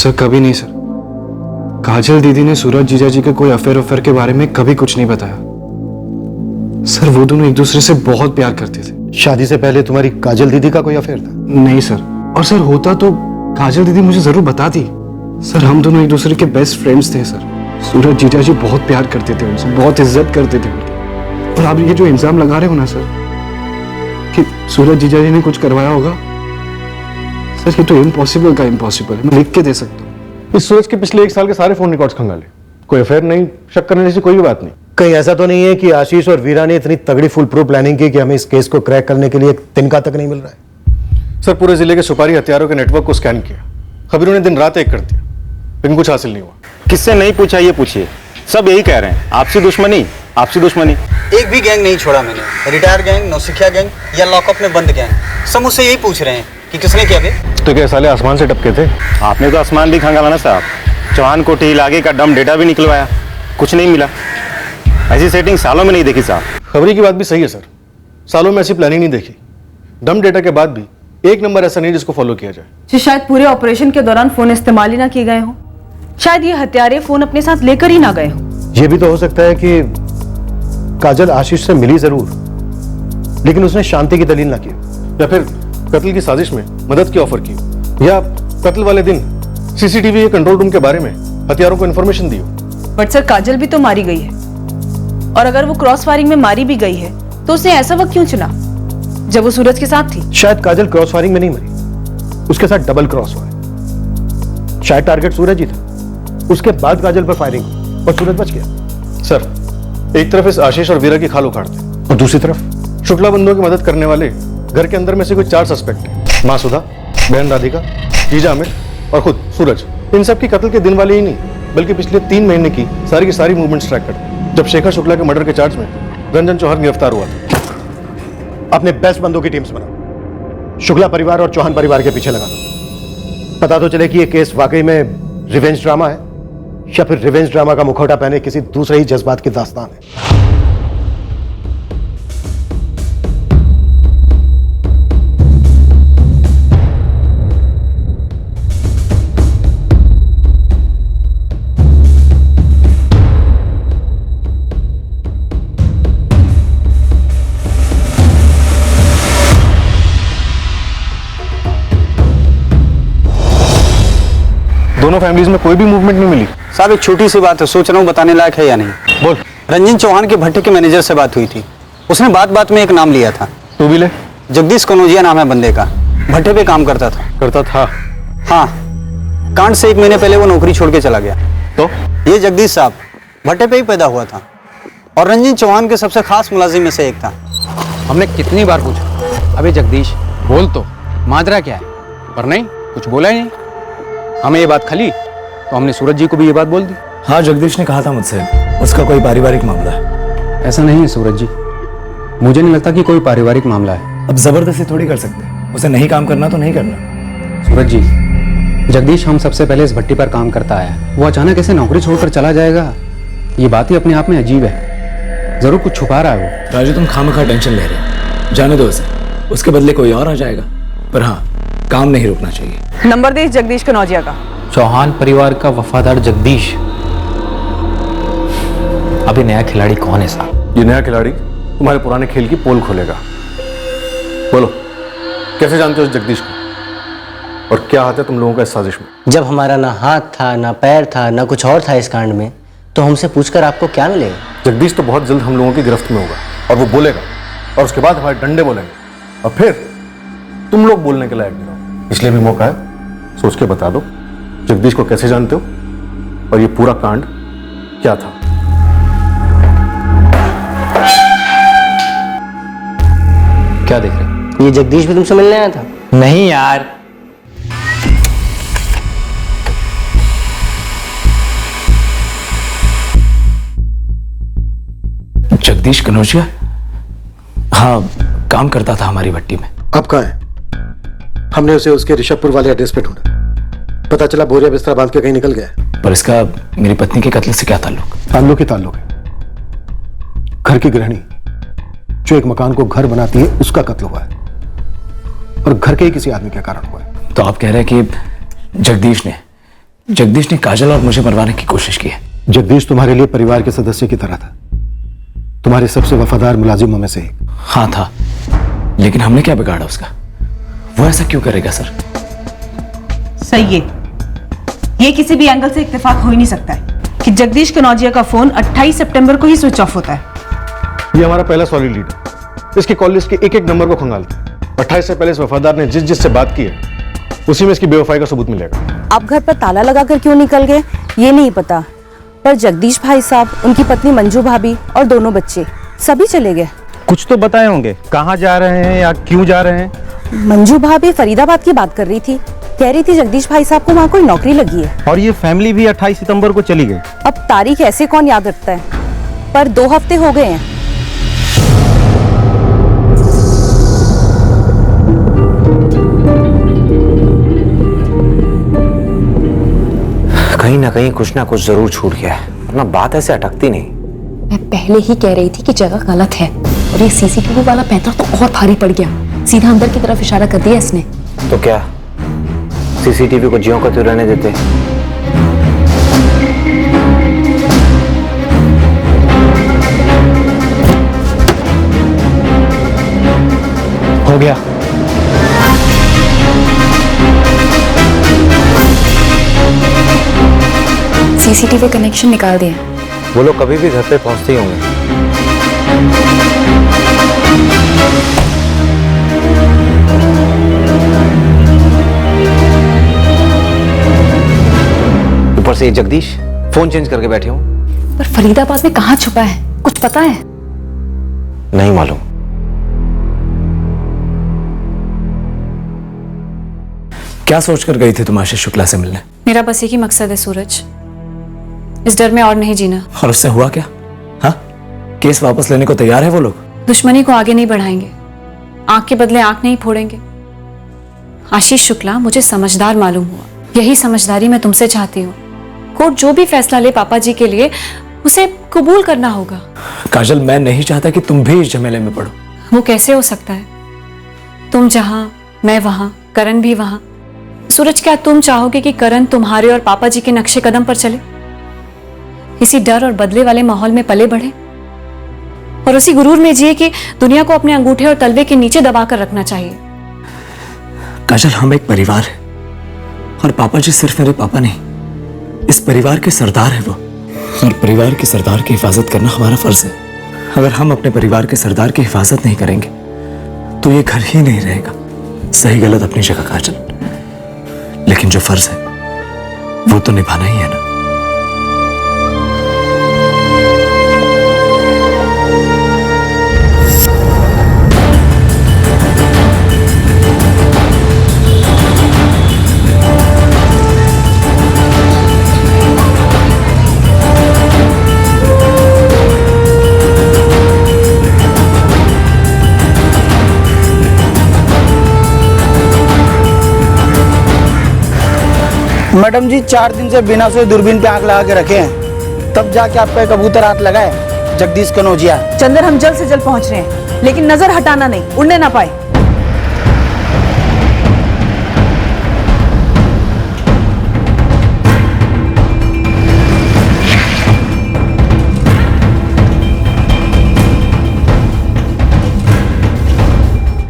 Speaker 9: सर कभी नहीं सर। काजल दीदी ने सूरज जीजा जी के कोई अफेयर के बारे में कभी कुछ नहीं बताया। सर वो दोनों एक दूसरे से बहुत प्यार करते थे।
Speaker 16: शादी से पहले तुम्हारी काजल दीदी का कोई अफेयर था?
Speaker 9: नहीं सर, और सर होता तो काजल दीदी मुझे जरूर बताती। सर हम दोनों एक दूसरे के बेस्ट फ्रेंड्स थे सर। सूरज जीजा जी बहुत प्यार करते थे उनसे, बहुत इज्जत करते थे उनकी। और आप ये जो इल्जाम लगा रहे हो ना सर कि सूरज जीजा जी ने कुछ करवाया होगा, सर ये तो इम्पॉसिबल का इम्पॉसिबल है। मैं लिख के दे सकता हूँ।
Speaker 12: इस सूरज के पिछले 1 साल के सारे फोन रिकॉर्ड्स खंगाले, कोई अफेयर नहीं, शक करने जैसी कोई भी बात नहीं।
Speaker 16: कहीं ऐसा तो नहीं है कि आशीष और वीरा ने इतनी तगड़ी फुल प्रूफ प्लानिंग की कि हमें इस केस को क्रैक करने के लिए एक तिनका तक नहीं मिल रहा है?
Speaker 12: सर पूरे जिले के सुपारी हथियारों के नेटवर्क को स्कैन किया, खबरों ने दिन रात एक कर दिया, लेकिन कुछ हासिल नहीं हुआ।
Speaker 14: किससे नहीं पूछा ये पूछिए, सब यही कह रहे हैं आपसी दुश्मनी, आपसी दुश्मनी।
Speaker 6: एक भी गैंग नहीं छोड़ा मैंने, रिटायर गैंग, नौसिखिया गैंग या लॉकअप में बंद गैंग, सब मुझसे यही पूछ रहे हैं कि किसने किया बे।
Speaker 12: तो क्या साले आसमान से टपके थे?
Speaker 14: आपने तो आसमान भी खंगाला ना साहब। चौहान कोठी इलाके का डम डेटा भी निकलवाया, कुछ नहीं मिला। ऐसी सेटिंग सालों में नहीं देखी साहब।
Speaker 12: खबरी की बात भी सही है सर, सालों में ऐसी प्लानिंग नहीं देखी। डम डेटा के बाद भी एक नंबर ऐसा नहीं जिसको फॉलो किया जाए।
Speaker 3: जो शायद पूरे ऑपरेशन के दौरान फोन इस्तेमाल ही ना किए गए हो। शायद ये हत्यारे फोन अपने साथ लेकर ही ना गए हो।
Speaker 16: ये भी तो हो सकता है कि काजल आशीष से मिली जरूर, लेकिन उसने शांति की दलील ना की,
Speaker 12: या फिर कत्ल की साजिश में मदद की ऑफर की, या कत्ल वाले दिन सीसीटीवी या कंट्रोल रूम के बारे में हथियारों को इन्फॉर्मेशन दी हो।
Speaker 3: बट सर काजल भी तो मारी गई है, और अगर वो क्रॉस फायरिंग में मारी भी गई है तो उसने ऐसा वक्त क्यों चुना जब वो सूरज के साथ थी?
Speaker 16: शायद काजल क्रॉस फायरिंग में नहीं मरी, उसके साथ डबल क्रॉस हुआ है। शायद टारगेट सूरज ही था, उसके बाद काजल पर फायरिंग और सूरज बच गया।
Speaker 12: सर एक तरफ इस आशीष और वीरा की खाल उखाड़ते
Speaker 16: और दूसरी तरफ
Speaker 12: शुक्ला बंधुओं की मदद करने वाले घर के अंदर में से कुछ 4 सस्पेक्ट हैं। माँ सुधा, बहन राधिका, जीजा अमित और खुद सूरज। इन सब की कत्ल के दिन वाले ही नहीं, बल्कि पिछले 3 महीने की सारी मूवमेंट्स ट्रैक करते, जब शेखर शुक्ला के मर्डर के चार्ज में रंजन चौहान गिरफ्तार हुआ था।
Speaker 16: अपने बेस्ट बंदों की टीम्स बनाओ, शुक्ला परिवार और चौहान परिवार के पीछे लगा दो। पता तो चले कि ये केस वाकई में रिवेंज ड्रामा है या फिर रिवेंज ड्रामा का मुखौटा पहने किसी दूसरे ही जज्बात की दास्तान है।
Speaker 12: दोनों फैमिलीज में कोई भी मूवमेंट नहीं मिली।
Speaker 6: साहब एक छोटी सी बात है, सोच रहा हूँ बताने लायक है या नहीं।
Speaker 12: बोल।
Speaker 6: रंजन चौहान के भट्टे के मैनेजर से बात हुई थी, उसने बात में एक नाम लिया था।
Speaker 12: तू भी ले।
Speaker 6: जगदीश कनौजिया नाम है बंदे का, भट्टे पे काम करता था। हाँ, कांड से 1 महीने पहले वो नौकरी छोड़ के चला गया।
Speaker 12: तो
Speaker 6: ये जगदीश साहब भट्टे पे ही पैदा हुआ था और रंजन चौहान के सबसे खास मुलाजिम में से एक था।
Speaker 4: हमने कितनी बार पूछा, अबे जगदीश बोल तो, माजरा क्या है, पर नहीं, कुछ बोला ही नहीं। हमें ये बात खली तो हमने सूरज जी को भी ये बात बोल दी।
Speaker 9: हाँ जगदीश ने कहा था मुझसे उसका कोई पारिवारिक मामला है।
Speaker 4: ऐसा नहीं है सूरज जी, मुझे नहीं लगता कि कोई पारिवारिक मामला है।
Speaker 9: अब जबरदस्ती थोड़ी कर सकते, उसे नहीं काम करना तो नहीं करना।
Speaker 4: सूरज जी, जगदीश हम सबसे पहले इस भट्टी पर काम करता है, वो अचानक ऐसे नौकरी छोड़कर चला जाएगा, ये बात ही अपने आप में अजीब है। जरूर कुछ छुपा रहा है वो।
Speaker 9: राजू तुम खामखा टेंशन ले रहे हो, जाने दो उसे, उसके बदले कोई और आ जाएगा। पर हाँ, काम नहीं रुकना चाहिए।
Speaker 3: नंबर दे जगदीश कनौजिया का।
Speaker 4: चौहान परिवार का वफादार जगदीश। अभी नया खिलाड़ी कौन है साहब?
Speaker 12: ये नया खिलाड़ी तुम्हारे पुराने खेल की पोल खोलेगा। बोलो, कैसे जानते हो जगदीश को और क्या हाथ है तुम लोगों का इस साजिश में?
Speaker 10: जब हमारा ना हाथ था, ना पैर था, ना कुछ और था इस कांड में, तो हमसे पूछकर आपको क्या मिलेगा?
Speaker 12: जगदीश तो बहुत जल्द हम लोगों की गिरफ्त में होगा और वो बोलेगा, और उसके बाद हमारे डंडे बोलेंगे, और फिर तुम लोग बोलने के लायक नहीं रहो। इसलिए भी मौका है, सोच के बता दो जगदीश को कैसे जानते हो और ये पूरा कांड क्या था।
Speaker 4: क्या देख रहे?
Speaker 10: ये जगदीश भी तुमसे मिलने आया था?
Speaker 4: नहीं यार,
Speaker 9: जगदीश कनौजिया? हाँ, काम करता था हमारी भट्टी में।
Speaker 16: अब कहाँ है? हमने उसे उसके ऋषभपुर वाले एड्रेस पे ढूंढा, पता चला बोरिया बिस्तरा बांध के कहीं निकल गया है।
Speaker 9: पर इसका मेरी पत्नी के कत्ल से क्या ताल्लुक?
Speaker 16: ताल्लुक ही ताल्लुक है। घर की गृहिणी जो एक मकान को घर बनाती है, उसका कत्ल हुआ है, और घर के ही किसी आदमी के कारण हुआ है।
Speaker 9: तो आप कह रहे हैं कि जगदीश ने जगदीश ने काजल और मुझे मरवाने की कोशिश की है।
Speaker 16: जगदीश तुम्हारे लिए परिवार के सदस्य की तरह था, तुम्हारे सबसे वफादार मुलाजिमों में से एक।
Speaker 9: हाँ था, लेकिन हमने क्या बिगाड़ा उसका? वो ऐसा क्यों करेगा सर?
Speaker 3: सही है, ये किसी भी एंगल से इत्तेफाक हो ही नहीं सकता है कि जगदीश कनौजिया का फोन 28 सितंबर को ही स्विच ऑफ होता है।
Speaker 12: ये हमारा पहला सॉलिड लीड है। इसकी कॉल लिस्ट के एक एक नंबर को खंगालते हैं। 28 से पहले इस वफादार ने जिस से बात की है उसी में इसकी बेवफाई का सबूत मिलेगा।
Speaker 7: आप घर पर ताला लगाकर क्यों निकल गए ये नहीं पता, पर जगदीश भाई साहब, उनकी पत्नी मंजू भाभी और दोनों बच्चे सभी चले गए।
Speaker 14: कुछ तो बताए होंगे, कहाँ जा रहे हैं या क्यों जा रहे हैं?
Speaker 7: मंजू भाभी फरीदाबाद की बात कर रही थी, कह रही थी जगदीश भाई साहब को वहाँ कोई नौकरी लगी है।
Speaker 14: और ये फैमिली भी 28 सितंबर को चली गई।
Speaker 7: अब तारीख ऐसे कौन याद रखता है, पर 2 हफ्ते हो गए हैं।
Speaker 6: कहीं ना कहीं कुछ ना कुछ जरूर छूट गया है, वरना बात ऐसे अटकती नहीं।
Speaker 15: मैं पहले ही कह रही थी कि जगह गलत है, और ये सीसीटीवी वाला पैंतरा तो और भारी पड़ गया। सीधा अंदर की तरफ इशारा कर दिया इसने।
Speaker 6: तो क्या सीसीटीवी को ज्यों का त्यों रहने देते?
Speaker 9: हो गया।
Speaker 15: सीसीटीवी कनेक्शन निकाल दिया।
Speaker 6: वो लोग कभी भी घर पे पहुंचते ही होंगे। ऊपर से ये जगदीश फोन चेंज करके बैठे हो।
Speaker 15: पर फरीदाबाद में कहाँ छुपा है, कुछ पता है?
Speaker 6: नहीं मालूम।
Speaker 9: क्या सोचकर गई थी तुम आशीष शुक्ला से मिलने?
Speaker 2: मेरा बस एक ही मकसद है सूरज, इस डर में और नहीं जीना।
Speaker 9: और उससे हुआ क्या? हाँ, केस वापस लेने को तैयार है वो लोग?
Speaker 2: दुश्मनी को आगे नहीं बढ़ाएंगे, आंख के बदले आंख नहीं फोड़ेंगे। आशीष शुक्ला मुझे समझदार मालूम हुआ, यही समझदारी मैं तुमसे चाहती हूँ। कोर्ट जो भी फैसला ले पापा जी के लिए, उसे कबूल करना होगा।
Speaker 9: काजल, मैं नहीं चाहता कि तुम भी इस झमेले में पड़ो।
Speaker 2: वो कैसे हो सकता है? तुम जहां मैं वहां, करण भी वहां। सूरज, क्या तुम चाहोगे कि करण तुम्हारे और पापा जी के नक्शे कदम पर चले, इसी डर और बदले वाले माहौल में पले बढ़े और उसी गुरूर में जिए कि दुनिया को अपने अंगूठे और तलवे के नीचे दबाकर रखना चाहिए?
Speaker 9: काजल, हम एक परिवार है और पापा जी सिर्फ मेरे पापा नहीं, इस परिवार के सरदार है वो, और परिवार के सरदार की हिफाजत करना हमारा फर्ज है। अगर हम अपने परिवार के सरदार की हिफाजत नहीं करेंगे तो ये घर ही नहीं रहेगा। सही गलत अपनी जगह काजल, लेकिन जो फर्ज है वो तो निभाना ही है ना।
Speaker 20: मैडम जी 4 दिन से बिना सोए दूरबीन पे आंख लगा के रखे हैं, तब जाके आप पे कबूतर हाथ लगाए जगदीश कनौजिया।
Speaker 3: चंदर, हम जल्द से जल्द पहुंच रहे हैं, लेकिन नजर हटाना नहीं, उड़ने ना पाए।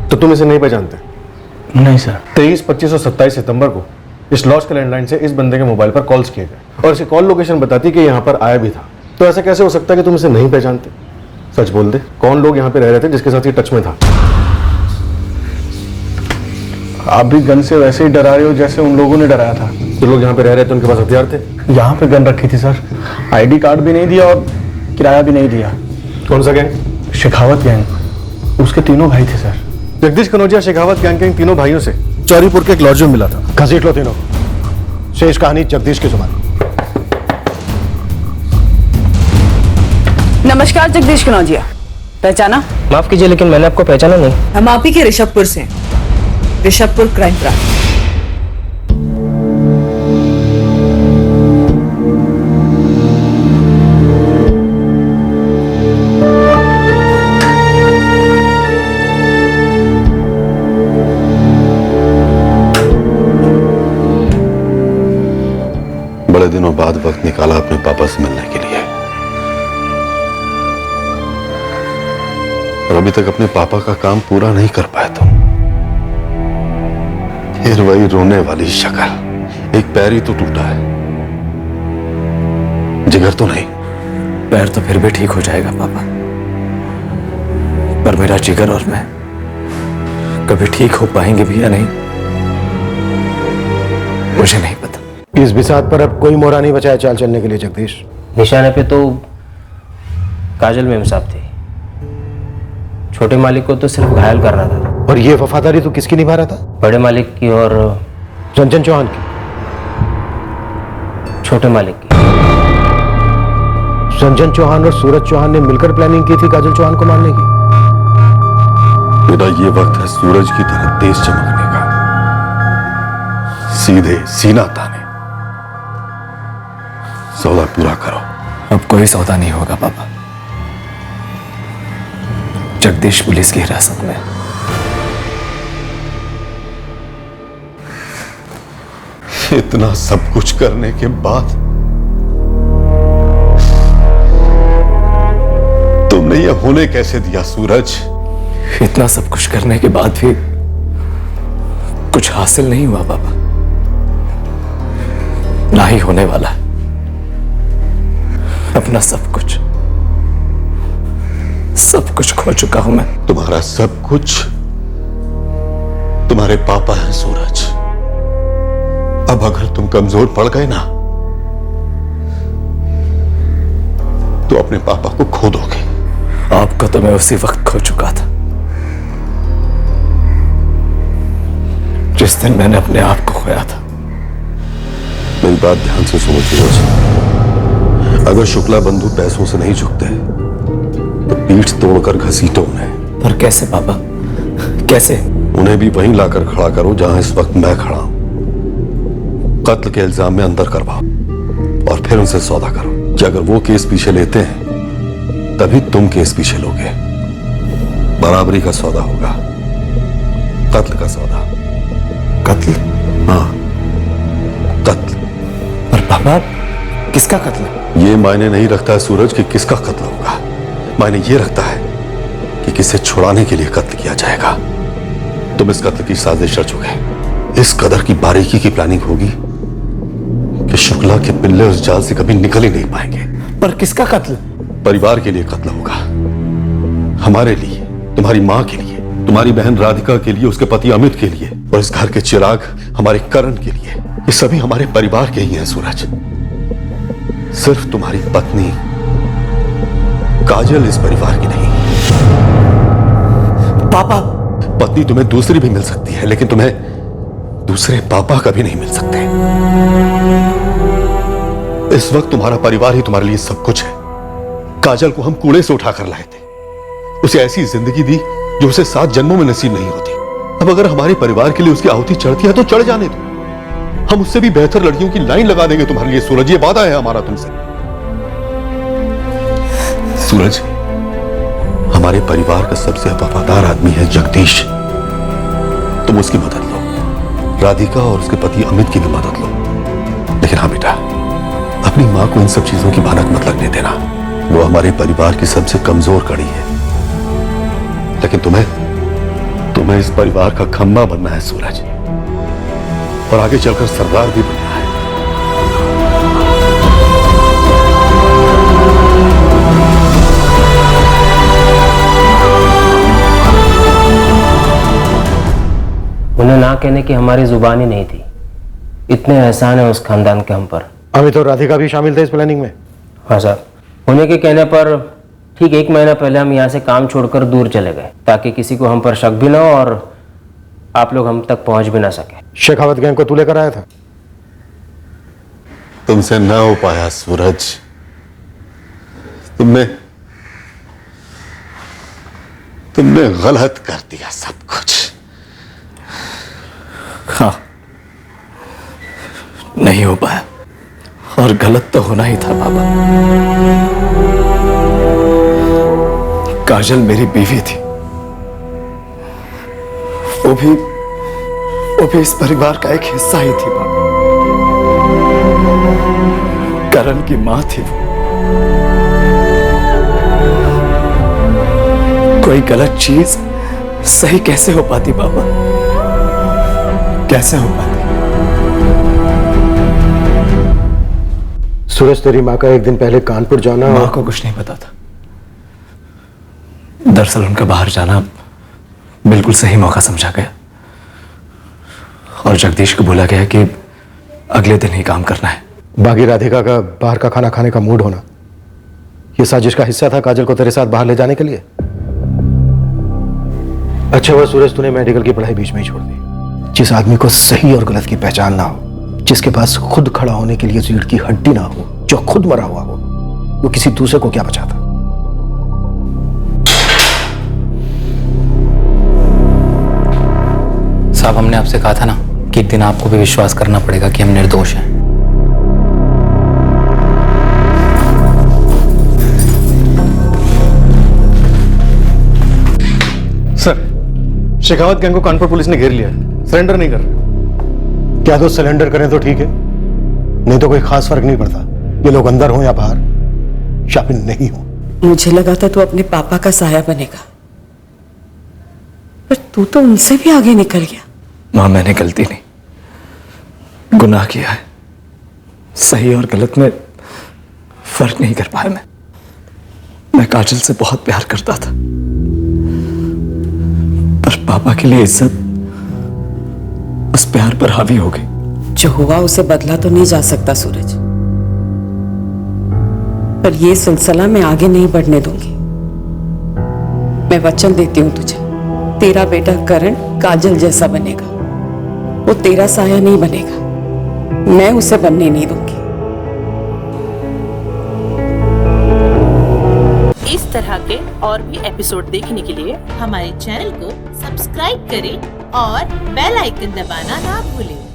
Speaker 12: तो तुम इसे नहीं पहचानते?
Speaker 20: नहीं सर।
Speaker 12: 23, 25 और 27 सितंबर को इस लॉज के लैंडलाइन से इस बंदे के मोबाइल पर कॉल्स किए गए और इसकी कॉल लोकेशन बताती कि यहाँ पर आया भी था। तो ऐसा कैसे हो सकता है कि तुम इसे नहीं पहचानते? सच बोल दे, कौन लोग यहाँ पे रह रहे थे जिसके साथ ये टच में था?
Speaker 11: आप भी गन से वैसे ही डरा रहे हो जैसे उन लोगों ने डराया था।
Speaker 12: जो लोग यहाँ पे रह रहे थे उनके पास हथियार थे?
Speaker 11: यहाँ पे गन रखी थी सर, आईडी कार्ड भी नहीं दिया और किराया भी नहीं दिया।
Speaker 12: कौन सा गैंग?
Speaker 11: शेखावत गैंग, उसके 3 भाई थे सर।
Speaker 12: जगदीश कनौजिया शेखावत गैंग के इन 3 भाइयों से चौरीपुर के एक लॉज में मिला था।
Speaker 16: घसीट लो तीनों, शेष कहानी जगदीश की जुबान।
Speaker 3: नमस्कार जगदीश कनौजिया, पहचाना?
Speaker 10: माफ कीजिए, लेकिन मैंने आपको पहचाना नहीं।
Speaker 3: हम आप ही के ऋषभपुर से, ऋषभपुर क्राइम ब्रांच।
Speaker 8: निकाला अपने पापा से मिलने के लिए, और अभी तक अपने पापा का काम पूरा नहीं कर पाए तुम। फिर वही रोने वाली शक्ल, एक पैर ही तो टूटा है, जिगर तो नहीं।
Speaker 9: पैर तो फिर भी ठीक हो जाएगा पापा, पर मेरा जिगर और मैं कभी ठीक हो पाएंगे भी या नहीं, मुझे नहीं पता।
Speaker 16: इस बिसात पर अब कोई मोहरा नहीं बचा है चाल चलने के लिए जगदीश।
Speaker 10: निशाने पे तो काजल मेम साहब थे, छोटे मालिक को तो सिर्फ घायल करना था।
Speaker 16: और ये वफादारी तो किसकी निभा रहा था?
Speaker 10: बड़े मालिक की और
Speaker 16: रंजन चौहान की।
Speaker 10: छोटे मालिक की।
Speaker 16: रंजन चौहान और सूरज चौहान ने मिलकर प्लानिंग की थी काजल चौहान को मारने की।
Speaker 8: बेटा, ये वक्त है सूरज की तरह तेज चमकने का, सीधे सीना ताने। सौदा पूरा करो।
Speaker 9: अब कोई सौदा नहीं होगा पापा। जगदीश पुलिस की हिरासत में।
Speaker 8: इतना सब कुछ करने के बाद तुमने ये होने कैसे दिया सूरज?
Speaker 9: इतना सब कुछ करने के बाद भी कुछ हासिल नहीं हुआ पापा, ना ही होने वाला। अपना सब कुछ खो चुका हूं मैं।
Speaker 8: तुम्हारा सब कुछ तुम्हारे पापा हैं सूरज। अब अगर तुम कमजोर पड़ गए ना तो अपने पापा को खो दोगे।
Speaker 9: आपको तो मैं उसी वक्त खो चुका था जिस दिन मैंने अपने आप को खोया था।
Speaker 8: मेरी बात ध्यान से सुनो सूरज, अगर शुक्ला बंधु पैसों से नहीं झुकते तो पीठ तोड़कर घसीटो उन्हें।
Speaker 9: पर कैसे पापा, कैसे?
Speaker 8: उन्हें भी वहीं लाकर खड़ा करो जहां इस वक्त मैं खड़ा हूं। कत्ल के इल्जाम में अंदर करवाओ और फिर उनसे सौदा करो कि अगर वो केस पीछे लेते हैं तभी तुम केस पीछे लोगे। बराबरी का सौदा होगा, कत्ल का सौदा।
Speaker 9: कत्ल?
Speaker 8: हाँ, कत्ल।
Speaker 9: पर पापा, किसका कत्ल?
Speaker 8: ये मायने नहीं रखता है सूरज कि किसका कत्ल होगा, मायने ये रखता है कि किसे छुड़ाने के लिए कत्ल किया जाएगा। तुम इस कत्ल की साजिश रचोगे। इस कदर की बारीकी की प्लानिंग होगी कि शुक्ला के पिल्ले उस जाल से कभी निकल ही नहीं पाएंगे।
Speaker 9: पर किसका कत्ल?
Speaker 8: परिवार के लिए कत्ल होगा, हमारे लिए, तुम्हारी मां के लिए, तुम्हारी बहन राधिका के लिए, उसके पति अमित के लिए, और इस घर के चिराग हमारे करण के लिए। ये सभी हमारे परिवार के ही हैं सूरज। सिर्फ तुम्हारी पत्नी काजल इस परिवार की नहीं।
Speaker 9: पापा,
Speaker 8: पत्नी तुम्हें दूसरी भी मिल सकती है, लेकिन तुम्हें दूसरे पापा कभी नहीं मिल सकते। इस वक्त तुम्हारा परिवार ही तुम्हारे लिए सब कुछ है। काजल को हम कूड़े से उठाकर लाए थे, उसे ऐसी जिंदगी दी जो उसे 7 जन्मों में नसीब नहीं होती। अब अगर हमारे परिवार के लिए उसकी आहुति चढ़ती है तो चढ़ जाने दो। हम उससे भी बेहतर लड़कियों की लाइन लगा देंगे तुम्हारे लिए सूरज, ये वादा है हमारा तुमसे। सूरज, हमारे परिवार का सबसे वफादार आदमी है जगदीश। तुम उसकी मदद लो, राधिका और उसके पति अमित की भी मदद लो। लेकिन हाँ बेटा, अपनी मां को इन सब चीजों की भनक मत लगने देना। वो हमारे परिवार की सबसे कमजोर कड़ी है। लेकिन तुम्हें इस परिवार का खंबा बनना है सूरज, और आगे चलकर सरदार भी बनना है।
Speaker 10: उन्हें ना कहने की हमारी जुबान ही नहीं थी। इतने एहसान है उस खानदान के हम पर।
Speaker 16: अमित और राधिका भी शामिल थे इस प्लानिंग में?
Speaker 10: हाँ साहब, उन्हीं के कहने पर ठीक 1 महीना पहले हम यहाँ से काम छोड़कर दूर चले गए, ताकि किसी को हम पर शक भी ना हो और आप लोग हम तक पहुंच भी ना सके।
Speaker 16: शेखावत गैंग को तू लेकर आया था?
Speaker 8: तुमसे ना हो पाया सूरज। तुमने गलत कर दिया सब कुछ।
Speaker 9: हाँ, नहीं हो पाया, और गलत तो होना ही था बाबा। काजल मेरी बीवी थी, वो भी इस परिवार का एक हिस्सा ही थी बाबा। करण की मां थी वो। कोई गलत चीज सही कैसे हो पाती पापा? कैसे हो पाती?
Speaker 16: सूरज, तेरी माँ का एक दिन पहले कानपुर जाना।
Speaker 9: माँ को कुछ नहीं पता था। दरअसल उनका बाहर जाना बिल्कुल सही मौका समझा गया और जगदीश को बोला गया कि अगले दिन ही काम करना है।
Speaker 16: बाकी राधिका का बाहर का खाना खाने का मूड होना, ये साजिश का हिस्सा था काजल को तेरे साथ बाहर ले जाने के लिए। अच्छा हुआ सूरज तूने मेडिकल की पढ़ाई बीच में ही छोड़ दी। जिस आदमी को सही और गलत की पहचान ना हो, जिसके पास खुद खड़ा होने के लिए रीढ़ की हड्डी ना हो, जो खुद मरा हुआ हो, वो किसी दूसरे को क्या बचाता।
Speaker 4: साहब, हमने आपसे कहा था ना कि एक दिन आपको भी विश्वास करना पड़ेगा कि हम निर्दोष हैं।
Speaker 12: सर, शेखावत गैंग को कानपुर पुलिस ने घेर लिया है। सरेंडर नहीं कर रहे।
Speaker 16: क्या तो सरेंडर करें तो ठीक है, नहीं तो कोई खास फर्क नहीं पड़ता ये लोग अंदर हो या बाहर, शामिल नहीं हो।
Speaker 7: मुझे लगा था तू अपने पापा का साया बनेगा, पर तू तो उनसे भी आगे निकल गया।
Speaker 9: मां, मैंने गलती नहीं, गुनाह किया है। सही और गलत में फर्क नहीं कर पाया मैं काजल से बहुत प्यार करता था, पर पापा के लिए इज्जत उस प्यार पर हावी हो गई।
Speaker 7: जो हुआ उसे बदला तो नहीं जा सकता सूरज, पर यह सिलसिला मैं आगे नहीं बढ़ने दूंगी। मैं वचन देती हूं तुझे, तेरा बेटा करण काजल जैसा बनेगा। वो तेरा साया नहीं बनेगा, मैं उसे बनने नहीं दूंगी।
Speaker 21: इस तरह के और भी एपिसोड देखने के लिए हमारे चैनल को सब्सक्राइब करें और बेल आइकन दबाना ना भूलें।